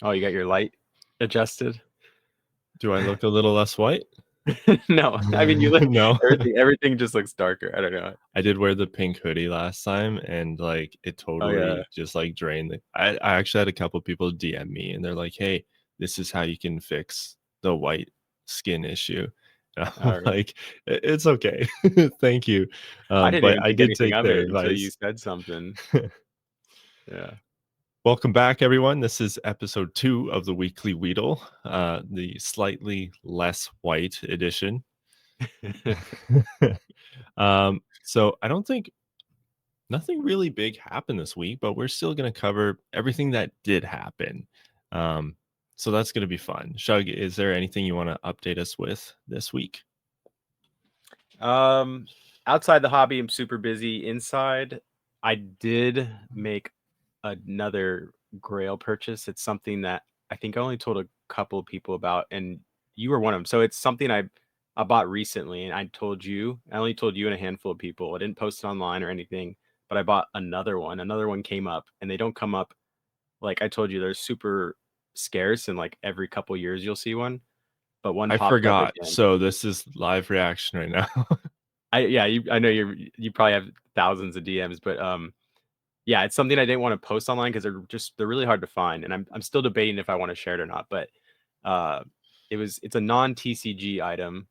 Oh, you got your light adjusted? Do I look a little less white? No, I mean you look No. everything just looks darker. I don't know. I did wear the pink hoodie last time, and like it Oh yeah. totally just like drained the. I actually had a couple people DM me, and they're like, "Hey, this is how you can fix the white skin issue." And All I'm right. like, It's okay, thank you." I didn't But even I think did anything take of their it until you advice. said something. Yeah. Welcome back, everyone. This is episode 2 of the Weekly Weedle, the slightly less white edition. So I don't think nothing really big happened this week, but we're still going to cover everything that did happen. Um, so that's going to be fun. Shug, is there anything you want to update us with this week? Um, Outside the hobby, I'm super busy. Inside, I did make another Grail purchase. It's something that I think I only told a couple of people about, and you were one of them. So it's something I bought recently, and I told you. I only told you and a handful of people. I didn't post it online or anything, but I bought another one. Another one came up, and they don't come up like I told you. They're super scarce, and like every couple years you'll see one. But one I popped up forgot. again. So this is live reaction right now. I know you probably have thousands of DMs, but yeah, it's something I didn't want to post online because they're really hard to find, and I'm still debating if I want to share it or not. But uh, it's a non TCG item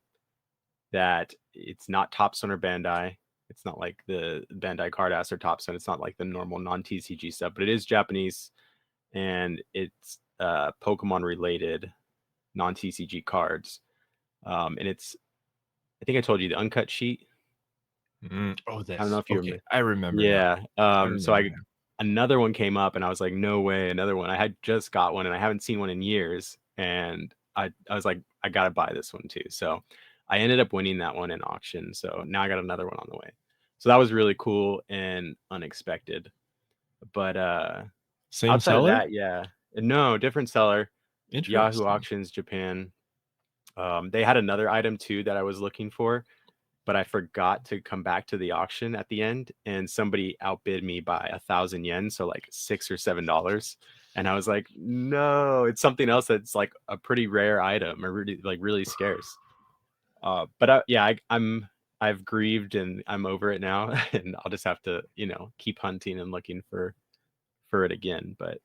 that it's not Topstone or Bandai. It's not like the Bandai Card Ass or Topstone. It's not like the normal non TCG stuff, but it is Japanese, and it's Pokemon related non TCG cards. And it's I think I told you the uncut sheet. Oh, I don't know this. if you Okay, remember. I remember now. Yeah. I So remember now. another one came up and I was like, no way, another one. I had just got one and I haven't seen one in years. And I was like, I gotta buy this one too. So I ended up winning that one in auction. So now I got another one on the way. So that was really cool and unexpected. But Same outside of seller? that, yeah. No, different seller. Yahoo Interesting. Auctions Japan. They had another item too that I was looking for, but I forgot to come back to the auction at the end, and somebody outbid me by 1,000 yen, so like $6 or $7. And I was like, no, it's something else that's like a pretty rare item or really scarce. Yeah, I've grieved and I'm over it now, and I'll just have to keep hunting and looking for it again. But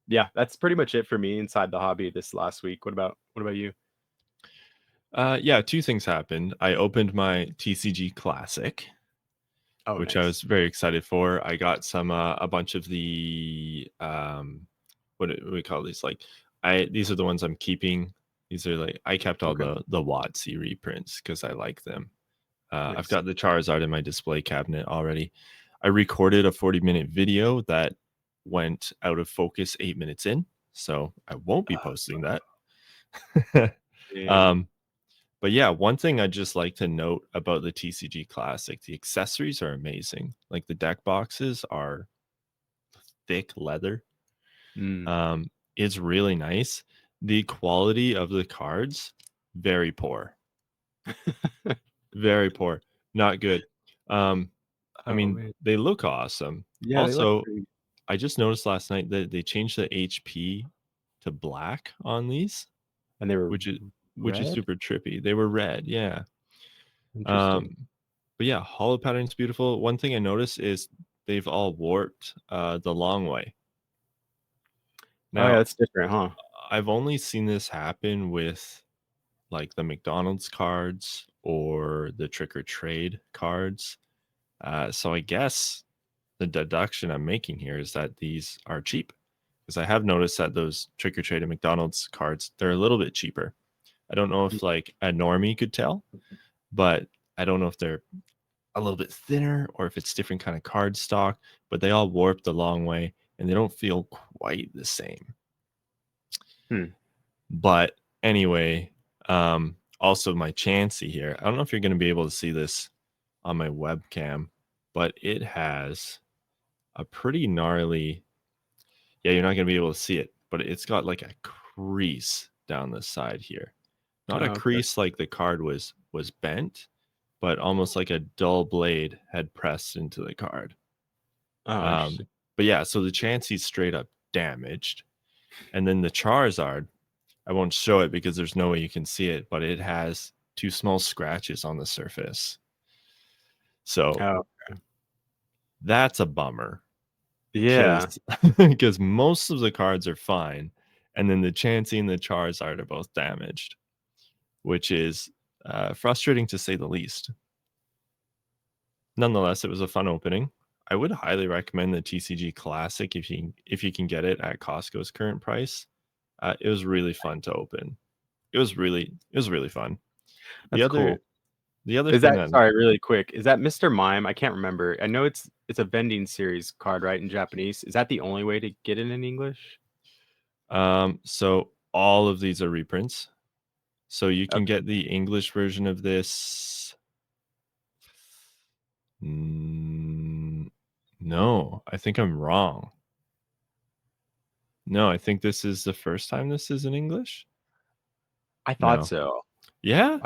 yeah, that's pretty much it for me inside the hobby this last week. What about you? Yeah, two things happened. I opened my TCG Classic, Oh, which I nice. was very excited for. I got a bunch of the what do we call these? Like these are the ones I'm keeping. These are like I kept all Okay, the WotC reprints because I like them. I've nice. got the Charizard in my display cabinet already. I recorded a 40-minute video that went out of focus 8 minutes in, so I won't be posting that. Damn. um, but yeah, one thing I'd just like to note about the TCG Classic, the accessories are amazing. Like the deck boxes are thick leather. Mm. It's really nice. The quality of the cards, very poor. Very poor. Not good. I Oh mean, man. they look awesome. Yeah, they look Also, pretty. I just noticed last night that they changed the HP to black on these, And they were which is red? super trippy. They were red, yeah. Interesting. Um, but yeah, hollow pattern's beautiful. One thing I noticed is they've all warped the long way. Oh yeah, Now, that's different, huh? I've only seen this happen with like the McDonald's cards or the trick or trade cards. So I guess the deduction I'm making here is that these are cheap because I have noticed that those trick or trade and McDonald's cards, they're a little bit cheaper. I don't know Mm. if like a normie could tell, but I don't know if they're a little bit thinner or if it's different kind of card stock, but they all warp the long way and they don't feel quite the same. Hmm. But anyway, also my Chansey here. I don't know if you're going to be able to see this on my webcam, but it has a pretty gnarly. Yeah, you're not going to be able to see it, but it's got like a crease down the side here. Not a Oh, okay. crease like the card was bent, but almost like a dull blade had pressed into the card. Oh, Um, interesting. but yeah, so the Chansey's straight up damaged. And then the Charizard, I won't show it because there's no way you can see it, but it has 2 small scratches on the surface. So Oh, that's a bummer yeah. because most of the cards are fine, and then the Chansey and the Charizard are both damaged, which is frustrating to say the least. Nonetheless, it was a fun opening. I would highly recommend the TCG Classic if you can get it at Costco's current price. It was really fun to open. It was really fun. The That's other cool. the other Is thing that, that sorry, really quick? Is that Mr. Mime? I can't remember. I know it's a vending series card, right, in Japanese. Is that the only way to get it in English? so all of these are reprints. So you can Okay. get the English version of this. No, I think I'm wrong. No, I think this is the first time this is in English. I thought No. so. Yeah?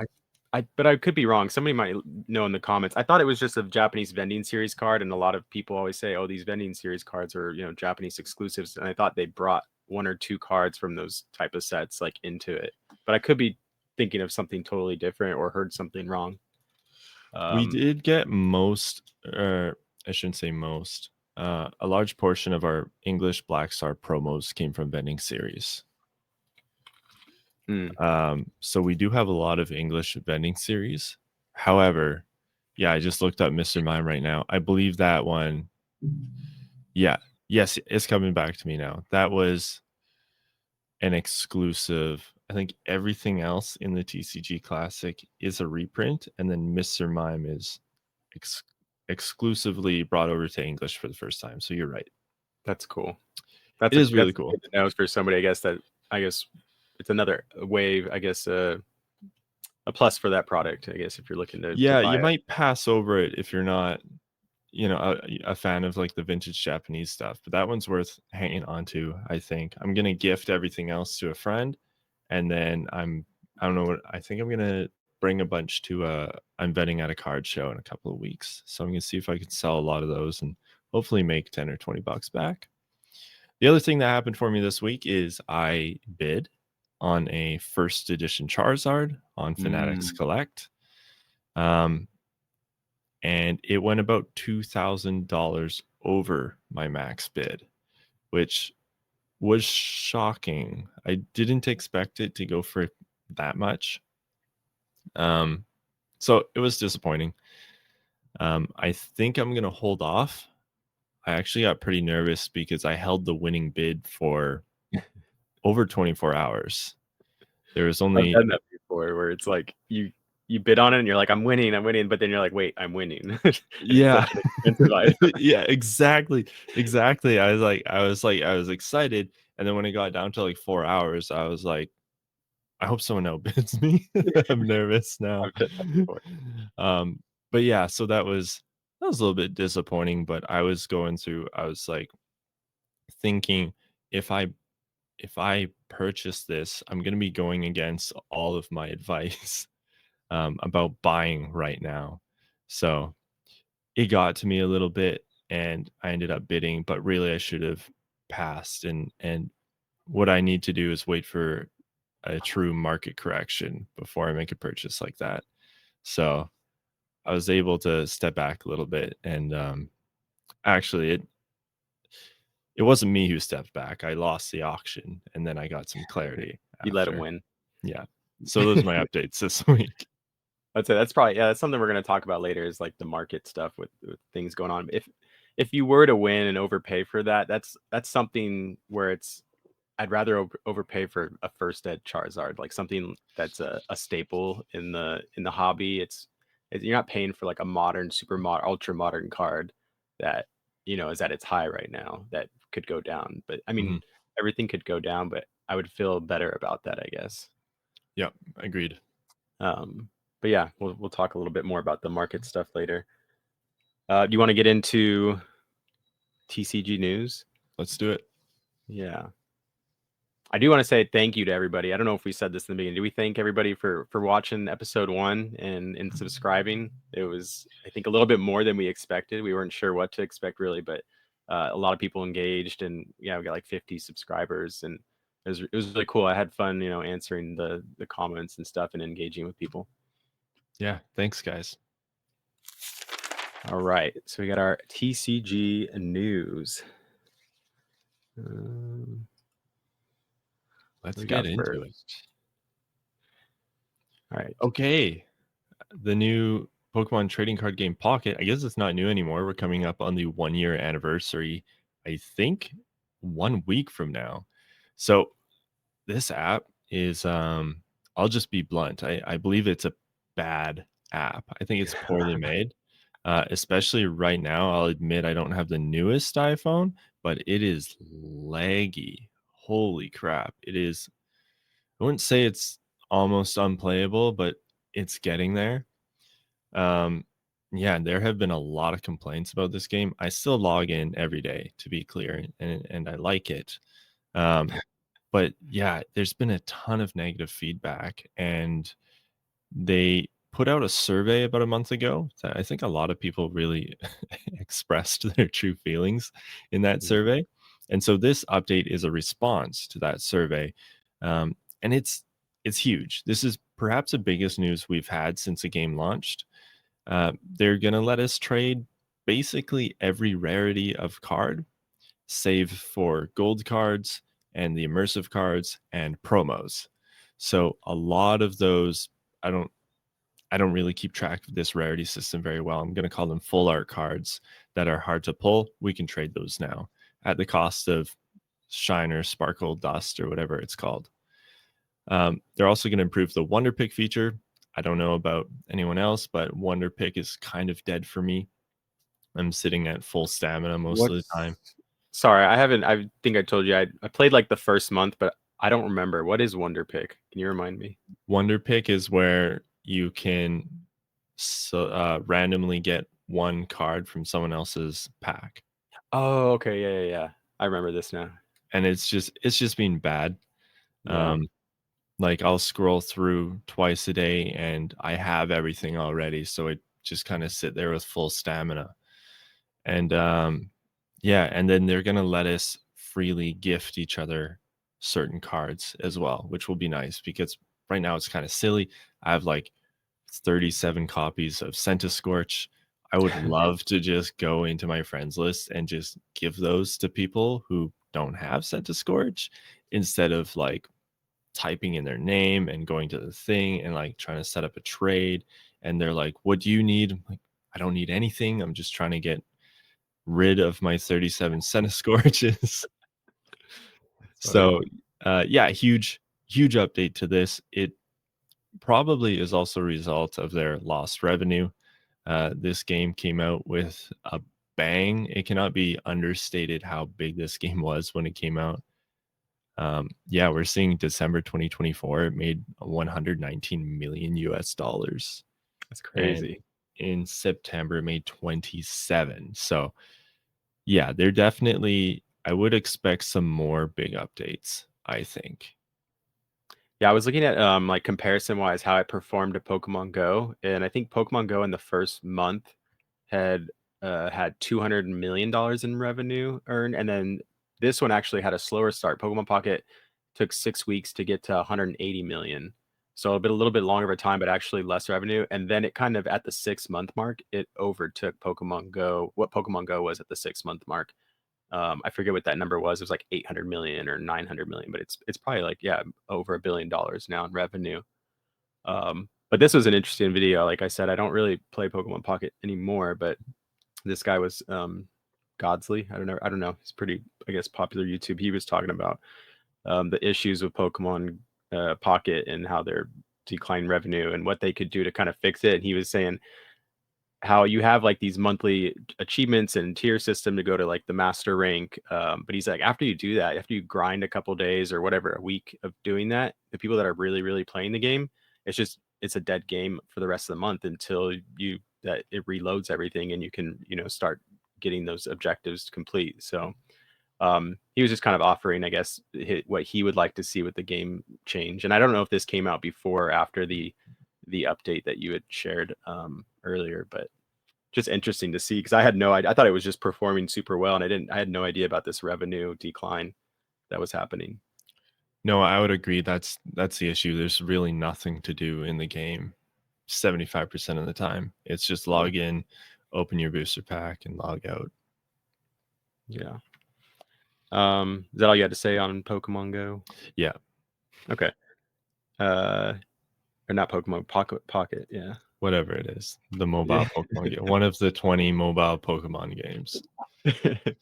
But I could be wrong. Somebody might know in the comments. I thought it was just a Japanese vending series card, and a lot of people always say, "Oh, these vending series cards are, Japanese exclusives." And I thought they brought one or two cards from those type of sets like into it. But I could be thinking of something totally different or heard something wrong. We Um, did get most, or I shouldn't say most. A large portion of our English Black Star promos came from vending series. hmm, So we do have a lot of English vending series. However, yeah, I just looked up Mr. Mime right now. I believe that one, yeah, yes, it's coming back to me now. That was an exclusive. I think everything else in the TCG Classic is a reprint, and then Mr. Mime is ex- exclusively brought over to English for the first time. So you're right. that's cool. It is really That's cool. good to know for somebody. I guess it's another way. I guess a plus for that product. I guess if you're looking to Yeah, buy you it. might pass over it if you're not, a fan of like the vintage Japanese stuff, but that one's worth hanging on to. I think I'm gonna gift everything else to a friend, and then I don't know what I think I'm gonna bring a bunch to. I'm betting at a card show in a couple of weeks, so I'm gonna see if I can sell a lot of those and hopefully make 10 or 20 bucks back. The other thing that happened for me this week is I bid on a first edition Charizard on Fanatics Mm, Collect. Um, and it went about $2,000 over my max bid, which was shocking. I didn't expect it to go for that much. Um, so it was disappointing. I think I'm going to hold off. I actually got pretty nervous because I held the winning bid for over 24 hours. There was I've only, done that before, where it's like you bid on it and you're like, I'm winning, but then you're like, wait, I'm winning, and it's yeah, such an expensive item. yeah, exactly. I was excited, and then when it got down to like 4 hours, I was like, I hope someone outbids me. I'm nervous now. I've done that before. um, but yeah, so that was a little bit disappointing. But I was like thinking, if I purchase this, I'm gonna be going against all of my advice about buying right now. So it got to me a little bit and I ended up bidding, but really I should have passed, and what I need to do is wait for a true market correction before I make a purchase like that. So I was able to step back a little bit, and actually it wasn't me who stepped back. I lost the auction and then I got some clarity You let them after. win. Yeah. So those are my updates this week. I'd say that's probably, yeah, that's something we're gonna talk about later, is like the market stuff with things going on. If you were to win and overpay for that, that's something where it's I'd rather overpay for a first ed Charizard, like something that's a staple in the hobby. You're not paying for like a modern, ultra modern card that is at its high right now that could go down. But I mean, Mhm. everything could go down, but I would feel better about that, I guess. Yep, agreed. Um, but yeah, we'll talk a little bit more about the market stuff later. Do you want to get into TCG news? Let's do it. Yeah. I do want to say thank you to everybody. I don't know if we said this in the beginning. Do we thank everybody for watching episode 1 and subscribing? It was, I think, a little bit more than we expected. We weren't sure what to expect really, but a lot of people engaged, and yeah, we got like 50 subscribers, and it was really cool. I had fun, answering the comments and stuff and engaging with people. Yeah, thanks, guys. All right, so we got our TCG news. Um, what Let's we get got into it. first? All right. Okay, the new Pokemon trading card game Pocket. I guess it's not new anymore. We're coming up on the 1 year anniversary, I think 1 week from now. So this app is I'll just be blunt. I believe it's a bad app. I think it's poorly made. Especially right now, I'll admit I don't have the newest iPhone, but it is laggy. Holy crap. It is, I wouldn't say it's almost unplayable, but it's getting there. Um, yeah, there have been a lot of complaints about this game. I still log in every day, to be clear, and I like it. Um, but yeah, there's been a ton of negative feedback, and they put out a survey about a month ago that I think a lot of people really expressed their true feelings in that Mhm. survey. And so this update is a response to that survey. And it's huge. This is perhaps the biggest news we've had since the game launched. They're going to let us trade basically every rarity of card, save for gold cards and the immersive cards and promos. So a lot of those, I don't I don't really keep track of this rarity system very well. I'm going to call them full art cards that are hard to pull. We can trade those now at the cost of shine or sparkle dust or whatever it's called. They're also going to improve the Wonder Pick feature. I don't know about anyone else, but Wonder Pick is kind of dead for me. I'm sitting at full stamina most of the What's time. Sorry, I haven't. I think I told you I played like the first month, but I don't remember. What is Wonder Pick? Can you remind me? Wonder Pick is where you can randomly get one card from someone else's pack, Oh, okay. Yeah, yeah, yeah. I remember this now. and it's just being bad. Yeah. Um, like I'll scroll through twice a day, and I have everything already, so it just kind of sit there with full stamina. And yeah, and then they're gonna let us freely gift each other certain cards as well, which will be nice because right now it's kind of silly. I have like 37 copies of Scorch. I would love to just go into my friends list and just give those to people who don't have Scorch instead of like typing in their name and going to the thing and like trying to set up a trade. And they're like, "What do you need?" I'm like, "I don't need anything. I'm just trying to get rid of my 37 Scorches." That's funny. So yeah, huge update to this. It probably is also a result of their lost revenue. This game came out with a bang. It cannot be understated how big this game was when it came out. Yeah, we're seeing December 2024, it made 119 million US dollars. That's And crazy. in September, it made 27. So, yeah, they're definitely, I would expect some more big updates, I think. Yeah, I was looking at like comparison wise how it performed to Pokemon Go, and I think Pokemon Go in the first month had $200 million in revenue earned, and then this one actually had a slower start. Pokemon Pocket took 6 weeks to get to 180 million, so a little bit longer of a time, but actually less revenue. And then it kind of at the 6 month mark, it overtook Pokemon Go. What Pokemon Go was at the 6 month mark. I forget what that number was. It was like 800 million or 900 million, but it's probably like, yeah, over $1 billion now in revenue. But this was an interesting video. Like I said, I don't really play Pokemon Pocket anymore, but this guy was Godsley. I don't know. He's pretty, I guess, popular YouTube. He was talking about the issues with Pokemon Pocket and how they're declining revenue and what they could do to kind of fix it. And he was saying how you have like these monthly achievements and tier system to go to like the master rank. But he's like, after you do that, after you grind a couple days or whatever, a week of doing that, the people that are really, really playing the game, it's a dead game for the rest of the month until that it reloads everything and you can, start getting those objectives complete. So he was just kind of offering, I guess, what he would like to see with the game change. And I don't know if this came out before or after the update that you had shared earlier, but just interesting to see because I had no idea. I thought it was just performing super well, and I had no idea about this revenue decline that was happening. No, I would agree. That's the issue. There's really nothing to do in the game 75% of the time. It's just Yeah. log in, open your booster pack, and log out. Yeah. Is that all you had to say on Pokemon Go? Yeah, Okay. Uh, or not Pokemon Pocket. Yeah. whatever it is. The Yeah. mobile Pokemon game. One of the 20 mobile Pokemon games. uh,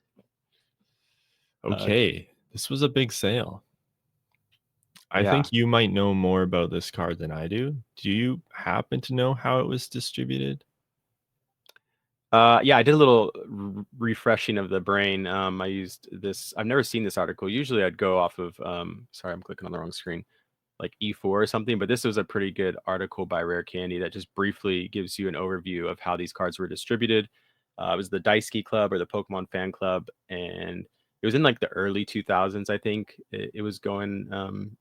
Okay, this was a big sale. I yeah. think you might know more about this card than I do. Do you happen to know how it was distributed? Yeah, I did a little refreshing of the brain. I used this. I've never seen this article. Usually, I'd go off of. Sorry, I'm clicking on the wrong screen. Like E4 or something. But this was a pretty good article by Rare Candy that just briefly gives you an overview of how these cards were distributed. It was the Daisuke Club or the Pokemon Fan Club, and it was in like the early 2000s. I think it was going on,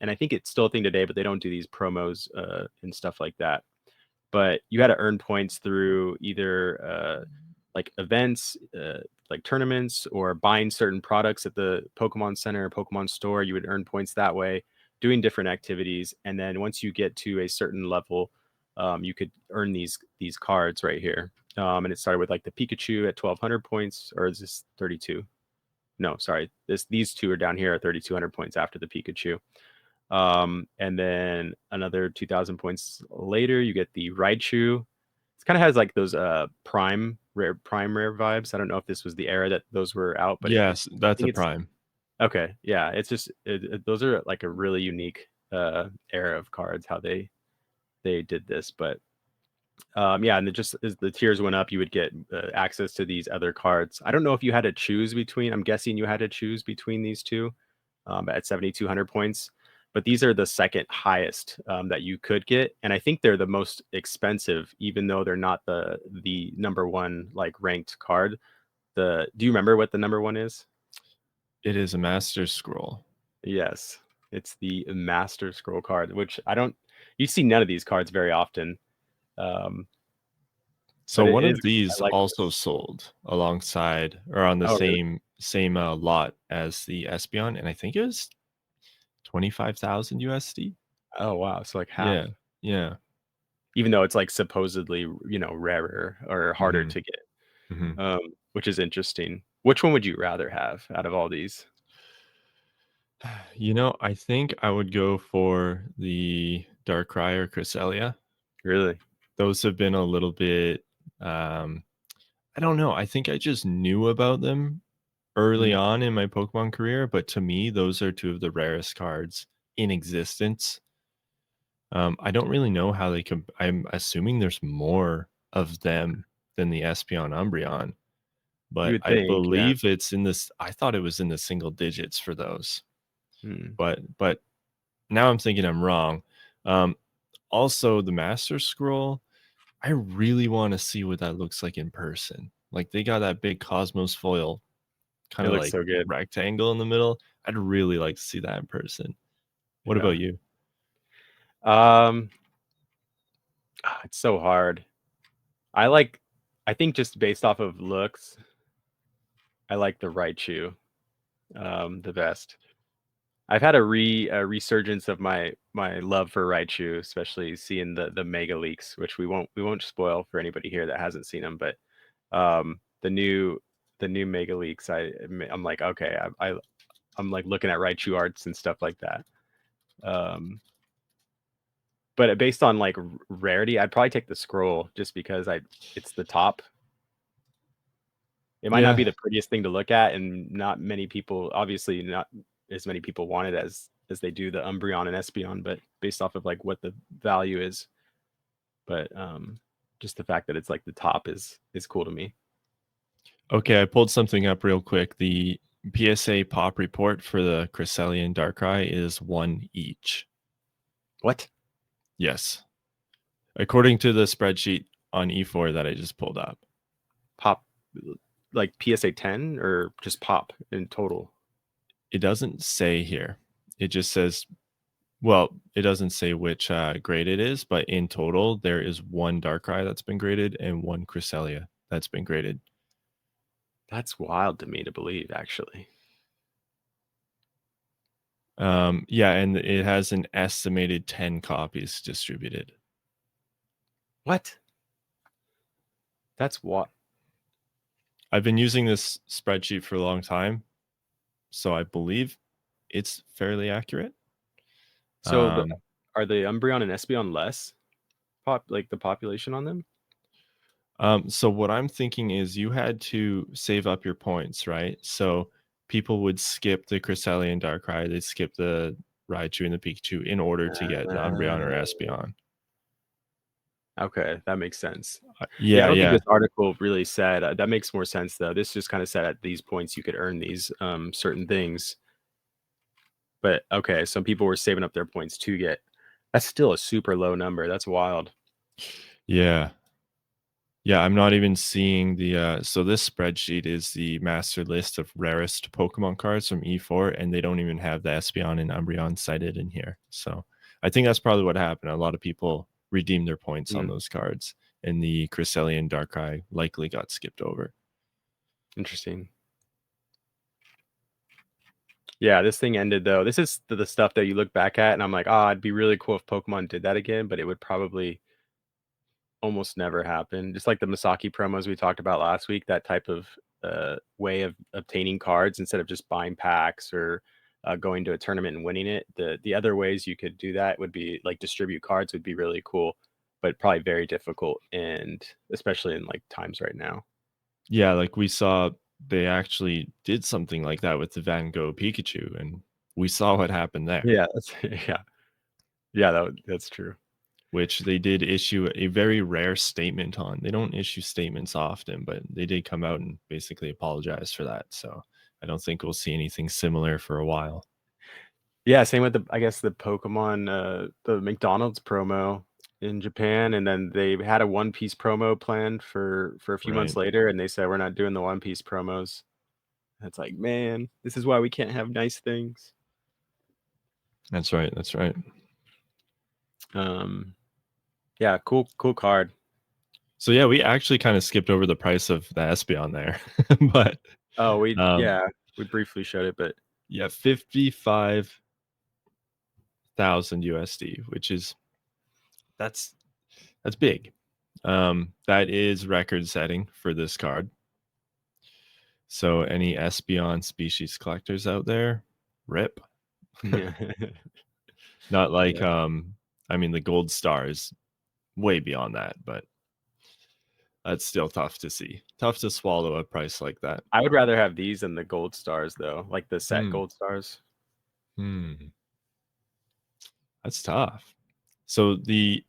and I think it's still a thing today. But they don't do these promos and stuff like that. But you had to earn points through either like events, like tournaments, or buying certain products at the Pokemon Center or Pokemon Store. You would earn points that way, doing different activities, and then once you get to a certain level, you could earn these cards right here. And it started with like the Pikachu at 1,200 points, or is this 32? No, sorry. These two are down here at 3,200 points after the Pikachu. And then another 2,000 points later, you get the Raichu. It kind of has like those prime rare vibes. I don't know if this was the era that those were out, but I Yes, that's a think it's prime. okay. Yeah, it's just those are like a really unique era of cards how they did this. But yeah, and it just as the tiers went up, you would get access to these other cards. I don't know if you had to choose between. I'm guessing you had to choose between these two at 7,200 points. But these are the second highest that you could get, and I think they're the most expensive, even though they're not the number one like ranked card. Do you remember what the number one is? It is a master scroll. Yes, it's the Master Scroll card, which I don't. You see none of these cards very often, um, So but it one is. of these I like also this. sold alongside or on the Oh, really? same lot as the Espeon, and I think it was 25,000 USD. Oh, wow. So like half, Yeah, yeah. even though it's like supposedly rarer or harder Hmm. to get, Hmm. which is interesting. Which one would you rather have out of all these? I think I would go for the Darkrai or Cresselia. Really? Those have been a little bit, um, I don't know. I think I just knew about them early Mm, on in my Pokemon career, but to me, those are two of the rarest cards in existence. I don't really know how they can. I'm assuming there's more of them than the Espeon Umbreon, you but would I think, yeah. believe it's in this. I thought it was in the single digits for those, Mm. but now I'm thinking I'm wrong. Um, Also, the Master Scroll, I really want to see what that looks like in person. Like they got that big Cosmos foil, kind It of looks like so good. rectangle in the middle. I'd really like to see that in person. What Yeah. about you? Um, it's so hard. I like, I think just based off of looks, I like the Raichu the best. I've had a resurgence of my love for Raichu, especially seeing the mega leaks, which we won't spoil for anybody here that hasn't seen them. But um, the new the new mega leaks, I'm like, okay, I'm like looking at Raichu arts and stuff like that. Um, but based on like rarity, I'd probably take the scroll just because it's the top. It might not Yeah. be the prettiest thing to look at, and not many people, obviously, not as many people want it as they do the Umbreon and Espeon, but based off of like what the value is. But just the fact that it's like the top is cool to me. Okay, I pulled something up real quick. The PSA pop report for the Cresselia and Darkrai is one each. What Yes. According to the spreadsheet on E4 that I just pulled up. pop, like PSA 10 or just pop in total? It doesn't say here. It just says, well, it doesn't say which grade it is, but in total, there is one Darkrai that's been graded and one Cresselia that's been graded. That's wild to me to believe, actually. Yeah, and it has an estimated 10 copies distributed. What? That's what? I've been using this spreadsheet for a long time, so I believe it's fairly accurate. So Um, are the Umbreon and Espeon less like the population on them? so what I'm thinking is you had to save up your points, right? So people would skip the Cresselia Darkrai, they'd skip the Raichu and the Pikachu in order to get the Umbreon or Uh, Espeon. okay, that makes sense. Yeah, I Yeah, don't think yeah. this article really said that makes more sense though. This just kind of said at these points you could earn these certain things. But okay, some people were saving up their points to get. That's still a super low number. That's wild. Yeah. Yeah, I'm not even seeing the so this spreadsheet is the master list of rarest Pokemon cards from E4, and they don't even have the Espeon and Umbreon cited in here. So I think that's probably what happened. A lot of people redeemed their points on Mm, those cards, and the Cresselia and Darkrai likely got skipped over. interesting. Yeah, this thing ended though. This is the stuff that you look back at, and I'm like, oh, it'd be really cool if Pokemon did that again, but it would probably almost never happen. Just like the Misaki promos we talked about last week, that type of way of obtaining cards instead of just buying packs or going to a tournament and winning it. The other ways you could do that would be like distribute cards would be really cool, but probably very difficult, and especially in like times right now. Yeah, like we saw they actually did something like that with the Van Gogh Pikachu, and we saw what happened there. Yeah, that's, yeah, yeah. That's true. Which they did issue a very rare statement on. They don't issue statements often, but they did come out and basically apologize for that. So I don't think we'll see anything similar for a while. Yeah, same with the I guess the Pokemon, the McDonald's promo in Japan, and then they had a One Piece promo planned for a few months Right. later, and they said, "We're not doing the One Piece promos." And it's like, man, this is why we can't have nice things. That's right. That's right. Um, yeah, cool card. So yeah, we actually kind of skipped over the price of the Espeon there. But Oh, um yeah, we briefly showed it, but yeah, 55,000 USD, which is that's that's big. That is record setting for this card. So any Espeon species collectors out there, rip. yeah, Not like yeah. I mean the gold star is way beyond that, but that's still tough to see. Tough to swallow a price like that. I would rather have these than the gold stars though, like the set Hmm. gold stars. Hmm. That's tough. So the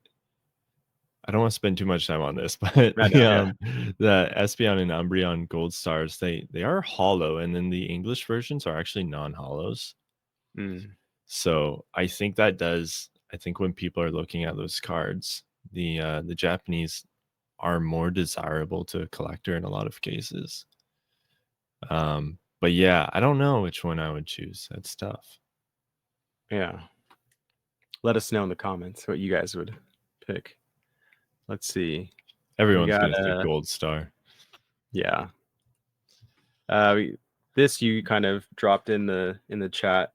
I don't want to spend too much time on this, but I know, yeah. the Espeon and Umbreon gold stars, they are hollow, and then the English versions are actually non-hollows. Mm, So I think when people are looking at those cards, the Japanese are more desirable to a collector in a lot of cases. But yeah, I don't know which one I would choose. That's tough. yeah. Let us know in the comments what you guys would pick. Let's see. We Everyone's got gonna say gold star. yeah. This you kind of dropped in the chat.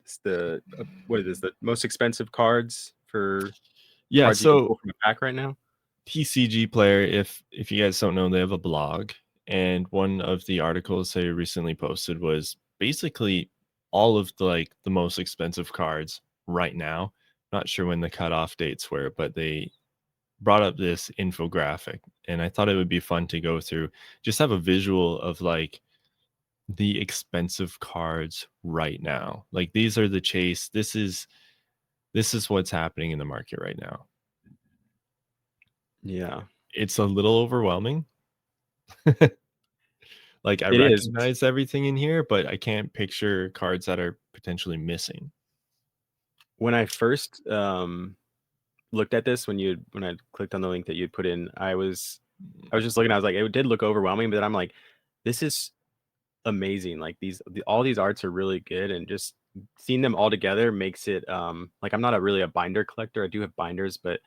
It's the what it is the most expensive cards for Yeah, cards you can so pull from a pack right now. TCG Player, if you guys don't know, they have a blog, and one of the articles they recently posted was basically all of the like the most expensive cards right now. Not sure when the cutoff dates were, but they brought up this infographic, and I thought it would be fun to go through, just have a visual of like the expensive cards right now. Like these are the chase. This is what's happening in the market right now. Yeah, It's a little overwhelming. Like I it is. recognize everything in here, but I can't picture cards that are potentially missing. When I first looked at this, when I clicked on the link that you put in, I was just looking. I was like, it did look overwhelming, but then I'm like, this is amazing. Like all these arts are really good, and just seeing them all together makes it like I'm not a really a binder collector. I do have binders, but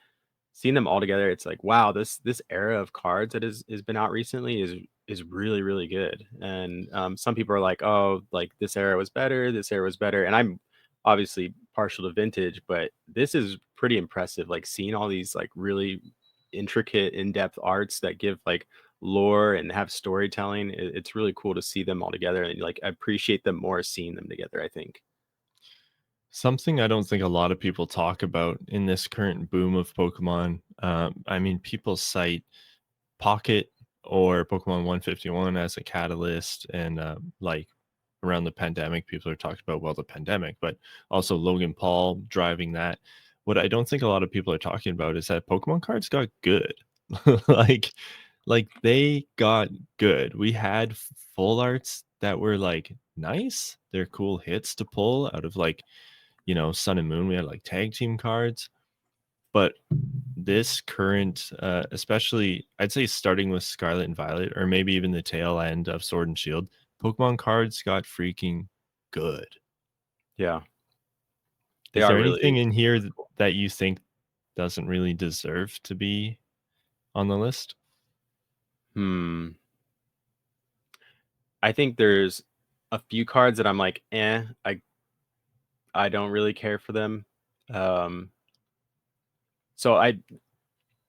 seeing them all together, it's like, wow, this era of cards that has been out recently is really, really good. And some people are like, oh, like this era was better, this era was better. And I'm obviously partial to vintage, but this is pretty impressive. Like seeing all these like really intricate, in-depth arts that give like lore and have storytelling. It's really cool to see them all together, and like I appreciate them more seeing them together, I think. Something I don't think a lot of people talk about in this current boom of Pokemon. I mean, people cite Pocket or Pokemon 151 as a catalyst, and like around the pandemic, people are talking about, well, the pandemic, but also Logan Paul driving that. What I don't think a lot of people are talking about is that Pokemon cards got good. like they got good. We had full arts that were like nice. They're cool hits to pull out of like, Sun and Moon. We had like tag team cards, but this current, especially I'd say starting with Scarlet and Violet, or maybe even the tail end of Sword and Shield, Pokemon cards got freaking good. Yeah, they Is are there anything really in here cool. that you think doesn't really deserve to be on the list? Hmm. I think there's a few cards that I'm like, I don't really care for them. Um, so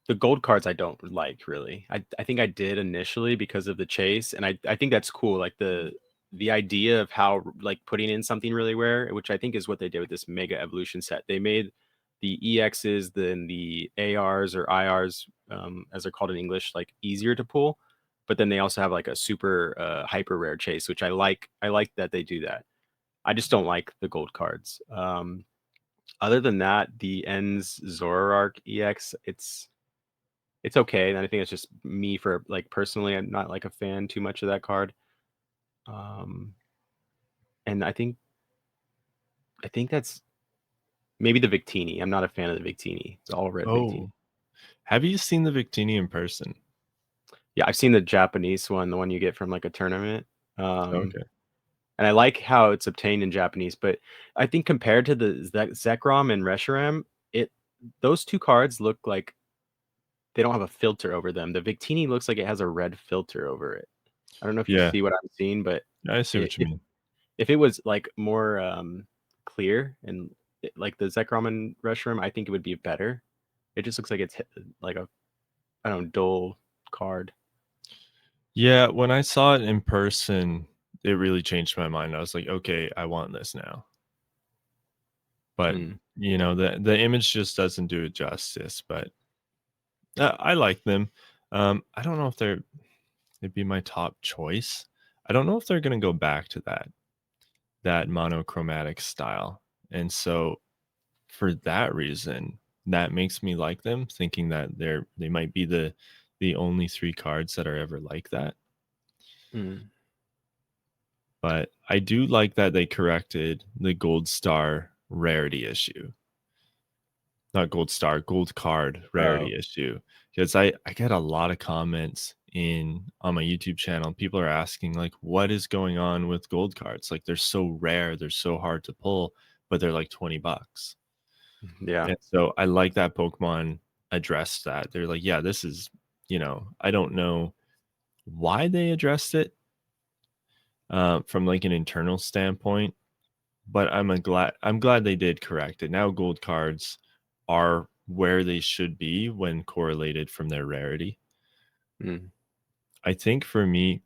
the gold cards I don't like really. I think I did initially because of the chase, and I think that's cool. Like the idea of how like putting in something really rare, which I think is what they did with this mega evolution set. They made the EXs, then the ARs or IRs, as they're called in English, like easier to pull. But then they also have like a super hyper rare chase, which I like. I like that they do that. I just don't like the gold cards. Other than that, the Ends Zoroark EX, it's okay, and I think it's just me for like personally, I'm not like a fan too much of that card. Um, and I think that's maybe the Victini. I'm not a fan of the Victini. It's all red Victini. Oh, have you seen the Victini in person? Yeah, I've seen the Japanese one, the one you get from like a tournament. Um, Okay. and I like how it's obtained in Japanese, but I think compared to the Zekrom and Reshiram, it those two cards look like they don't have a filter over them. The Victini looks like it has a red filter over it. I don't know if you Yeah, see what I'm seeing, but I see it, what you mean. if it was, like, more, clear and like the Zekrom and Reshiram, I think it would be better. It just looks like it's like a, I don't know, dull card. Yeah, when I saw it in person, it really changed my mind. I was like, okay, I want this now. But Mm, the image just doesn't do it justice. But I like them. I don't know if they'd be my top choice. I don't know if they're gonna go back to that monochromatic style. And so for that reason, that makes me like them, thinking that they might be the only three cards that are ever like that. mm. But I do like that they corrected the gold star rarity issue. Not gold star, gold card Oh, rarity issue. Because I get a lot of comments in on my YouTube channel. People are asking like, what is going on with gold cards? Like they're so rare, they're so hard to pull, but they're like $20. yeah. And so I like that Pokemon addressed that. They're like, yeah, this is, I don't know why they addressed it from like an internal standpoint, but I'm glad they did correct it. Now gold cards are where they should be when correlated from their rarity. Mm. I think for me,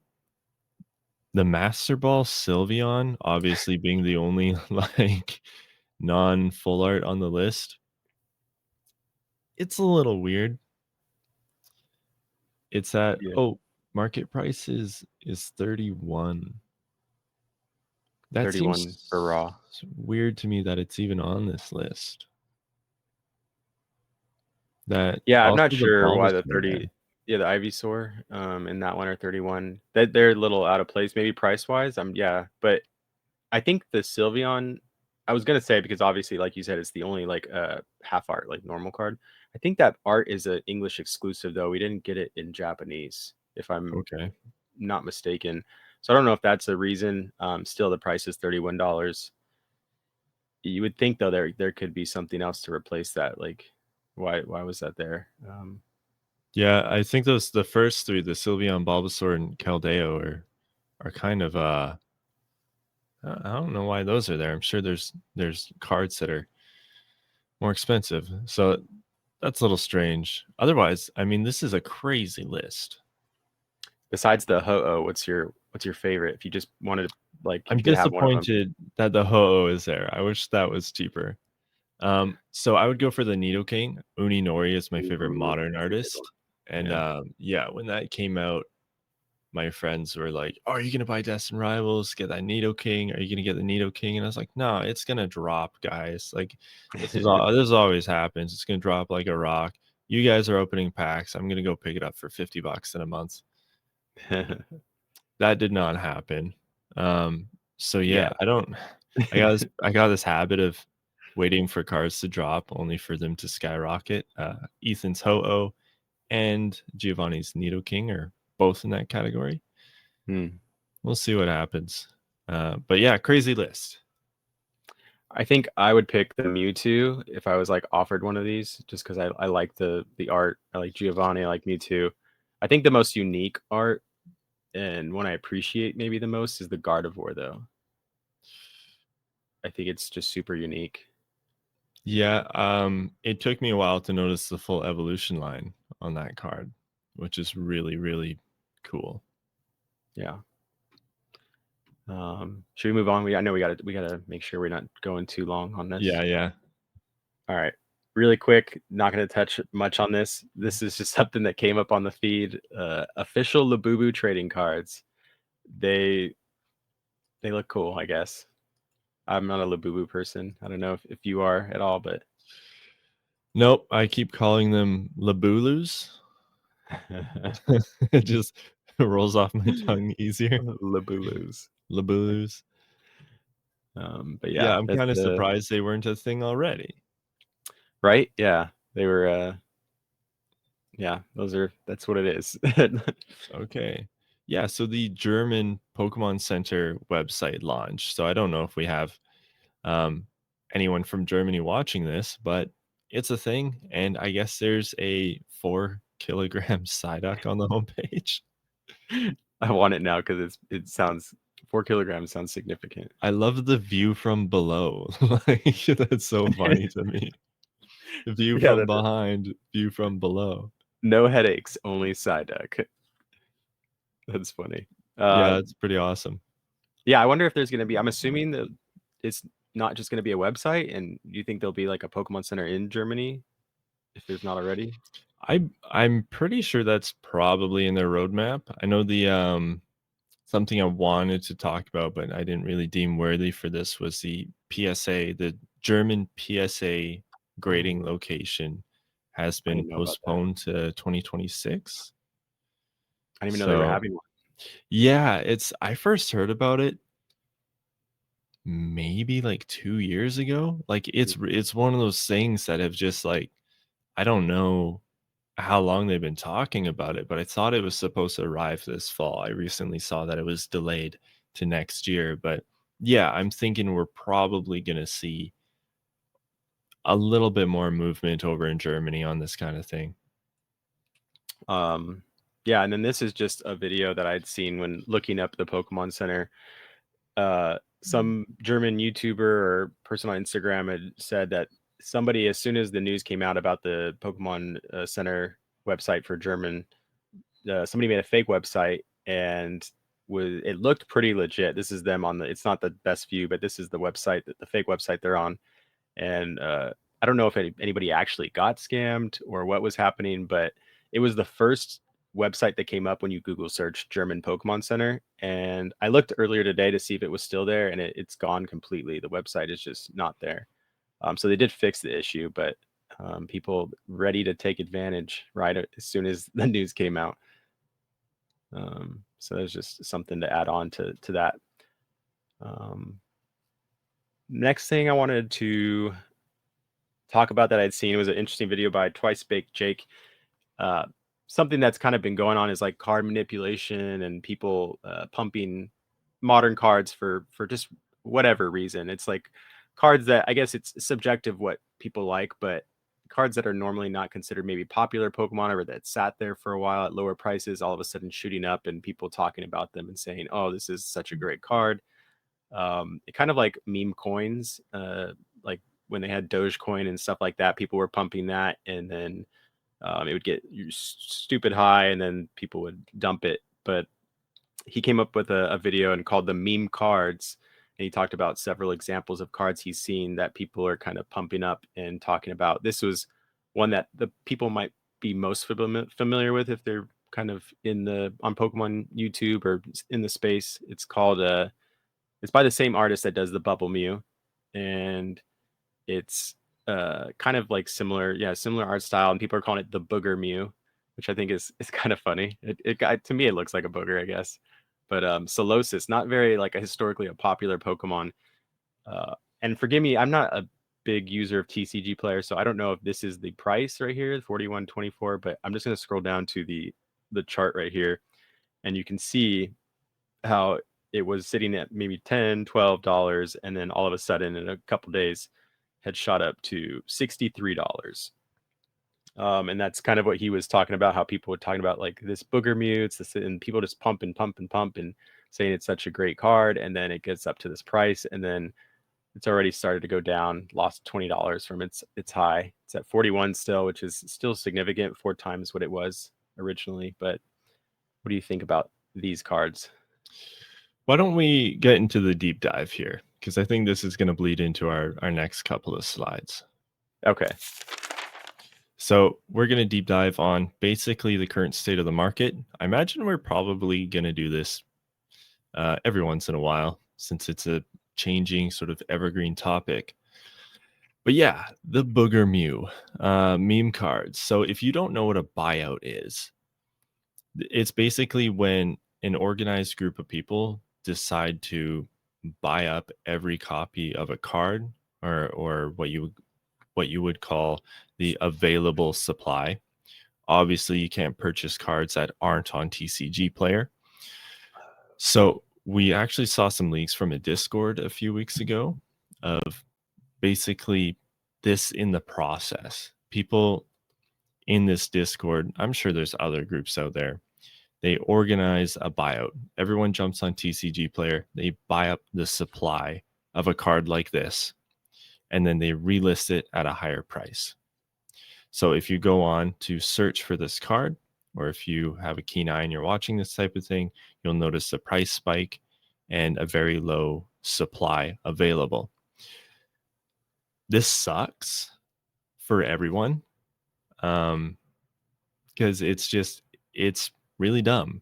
the Master Ball Sylveon, obviously being the only like non full art on the list, it's a little weird. It's at Yeah, market price is 31. That 31 for seems raw. weird to me that it's even on this list. That Yeah, I'm not also the sure why the Bulbasaur 30, guy. yeah, the Ivysaur, and that one are 31. They're a little out of place, maybe price-wise, yeah, but I think the Sylveon, I was gonna say because obviously, like you said, it's the only like half art, like normal card. I think that art is a English exclusive though. We didn't get it in Japanese, if I'm Okay. not mistaken. So I don't know if that's a reason. Still, the price is $31. You would think though there could be something else to replace that. Like, why was that there? Yeah, I think those the first 3, the Sylveon, Bulbasaur, and Keldeo are kind of, I don't know why those are there. I'm sure there's cards that are more expensive. So that's a little strange. Otherwise, I mean, this is a crazy list. Besides the Ho-Oh, what's your favorite? If you just wanted to, like, if I'm you could have one of them. disappointed that the Ho-Oh is there. I wish that was cheaper. So I would go for the Nidoking. Uni Nori is my favorite Ooh, modern that's a good one. artist. And Yeah. yeah, when that came out, my friends were like, "Oh, are you gonna buy Destin Rivals? Get that Nidoking? Are you gonna get the Nidoking?" And I was like, "No, it's gonna drop, guys. Like this always happens. It's gonna drop like a rock. You guys are opening packs. I'm gonna go pick it up for $50 in a month." That did not happen. So yeah, Yeah. I got this habit of waiting for cards to drop only for them to skyrocket. Ethan's Ho-Oh and Giovanni's Nidoking are both in that category. Hmm. We'll see what happens. But yeah, crazy list. I think I would pick the Mewtwo if I was like offered one of these, just because I like the art. I like Giovanni, I like Mewtwo. I think the most unique art and one I appreciate maybe the most is the Gardevoir, though. I think it's just super unique. Yeah, it took me a while to notice the full evolution line on that card, which is really, really cool. Yeah. Should we move on? I know we gotta make sure we're not going too long on this. Yeah, yeah. All right. Really quick, not going to touch much on this. This is just something that came up on the feed. Official Labubu trading cards. They they look cool, I guess. I'm not a Labubu person. I don't know if you are at all, but Nope, I keep calling them Labulus. It just rolls off my tongue easier. Labulus. Labulus. But Yeah, yeah, I'm that's kinda the surprised they weren't a thing already. right. Yeah, they were. Yeah, that's what it is. Okay. Yeah, so the German Pokemon Center website launched. So I don't know if we have, um, anyone from Germany watching this, but it's a thing, and I guess there's a 4 kilogram Psyduck on the homepage. I want it now because it sounds 4 kilograms sounds significant. I love the view from below. Like, that's so funny to me. View Yeah, from that's it. behind, view from below. No headaches, only Psyduck. That's funny. Yeah, Uh, it's pretty awesome. yeah, I wonder if there's gonna be. I'm assuming that it's not just gonna be a website, and do you think there'll be like a Pokemon Center in Germany if there's not already? I'm pretty sure that's probably in their roadmap. I know something I wanted to talk about, but I didn't really deem worthy for this was the PSA, the German PSA grading Oh, location has I been didn't know about that. postponed to 2026. I didn't even know they were So, having one. yeah, I first heard about it maybe like 2 years ago. Like it's one of those things that have just like I don't know how long they've been talking about it, but I thought it was supposed to arrive this fall. I recently saw that it was delayed to next year, but yeah, I'm thinking we're probably going to see a little bit more movement over in Germany on this kind of thing. Um, yeah, and then this is just a video that I'd seen when looking up the Pokemon Center. Some German YouTuber or person on Instagram had said that somebody, as soon as the news came out about the Pokemon Center website for German, somebody made a fake website and it looked pretty legit. This is them on the. It's not the best view, but this is the website, the fake website they're on, and I don't know if anybody actually got scammed or what was happening, but it was the first website that came up when you Google search German Pokemon Center. And I looked earlier today to see if it was still there, and it's gone completely. The website is just not there. So they did fix the issue, but people ready to take advantage right as soon as the news came out. So there's just something to add on to that. Um, Next thing I wanted to talk about that I'd seen was an interesting video by Twice Baked Jake. Uh, Something that's kind of been going on is like card manipulation and people pumping modern cards for just whatever reason. It's like cards that I guess it's subjective what people like, but cards that are normally not considered maybe popular Pokemon or that sat there for a while at lower prices, all of a sudden shooting up and people talking about them and saying, "Oh, this is such a great card." It kind of like meme coins, like when they had Dogecoin and stuff like that. People were pumping that, and then it would get stupid high, and then people would dump it. But he came up with a video and called them meme cards, and he talked about several examples of cards he's seen that people are kind of pumping up and talking about. This was one that the people might be most familiar with if they're kind of in the on Pokemon YouTube or in the space. It's called it's by the same artist that does the Bubble Mew, and it's kind of like similar art style, and people are calling it the Booger Mew, which I think is kind of funny. To me it looks like a booger, I guess. But Solosis, not very like historically a popular Pokemon. And forgive me, I'm not a big user of TCG Player, so I don't know if this is the price right here, 41.24. But I'm just gonna scroll down to the chart right here, and you can see how it was sitting at maybe $10, $12, and then all of a sudden in a couple days had shot up to $63. And that's kind of what he was talking about, how people were talking about like this Booger Mutes, and people just pump and pump and pump and saying it's such a great card, and then it gets up to this price, and then it's already started to go down, lost $20 from its high. It's at 41 still, which is still significant, 4 times what it was originally. But what do you think about these cards? Why don't we get into the deep dive here? Because I think this is going to bleed into our next couple of slides. Okay. So we're going to deep dive on basically the current state of the market. I imagine we're probably going to do this every once in a while, since it's a changing sort of evergreen topic. But yeah, the Booger Mew meme cards. So if you don't know what a buyout is, it's basically when an organized group of people decide to buy up every copy of a card, or what you would call the available supply. Obviously, you can't purchase cards that aren't on TCG Player. So we actually saw some leaks from a Discord a few weeks ago of basically this in the process. People in this Discord, I'm sure there's other groups out there, they organize a buyout. Everyone jumps on TCG Player. They buy up the supply of a card like this, and then they relist it at a higher price. So if you go on to search for this card, or if you have a keen eye and you're watching this type of thing, you'll notice a price spike and a very low supply available. This sucks for everyone, because it's really dumb.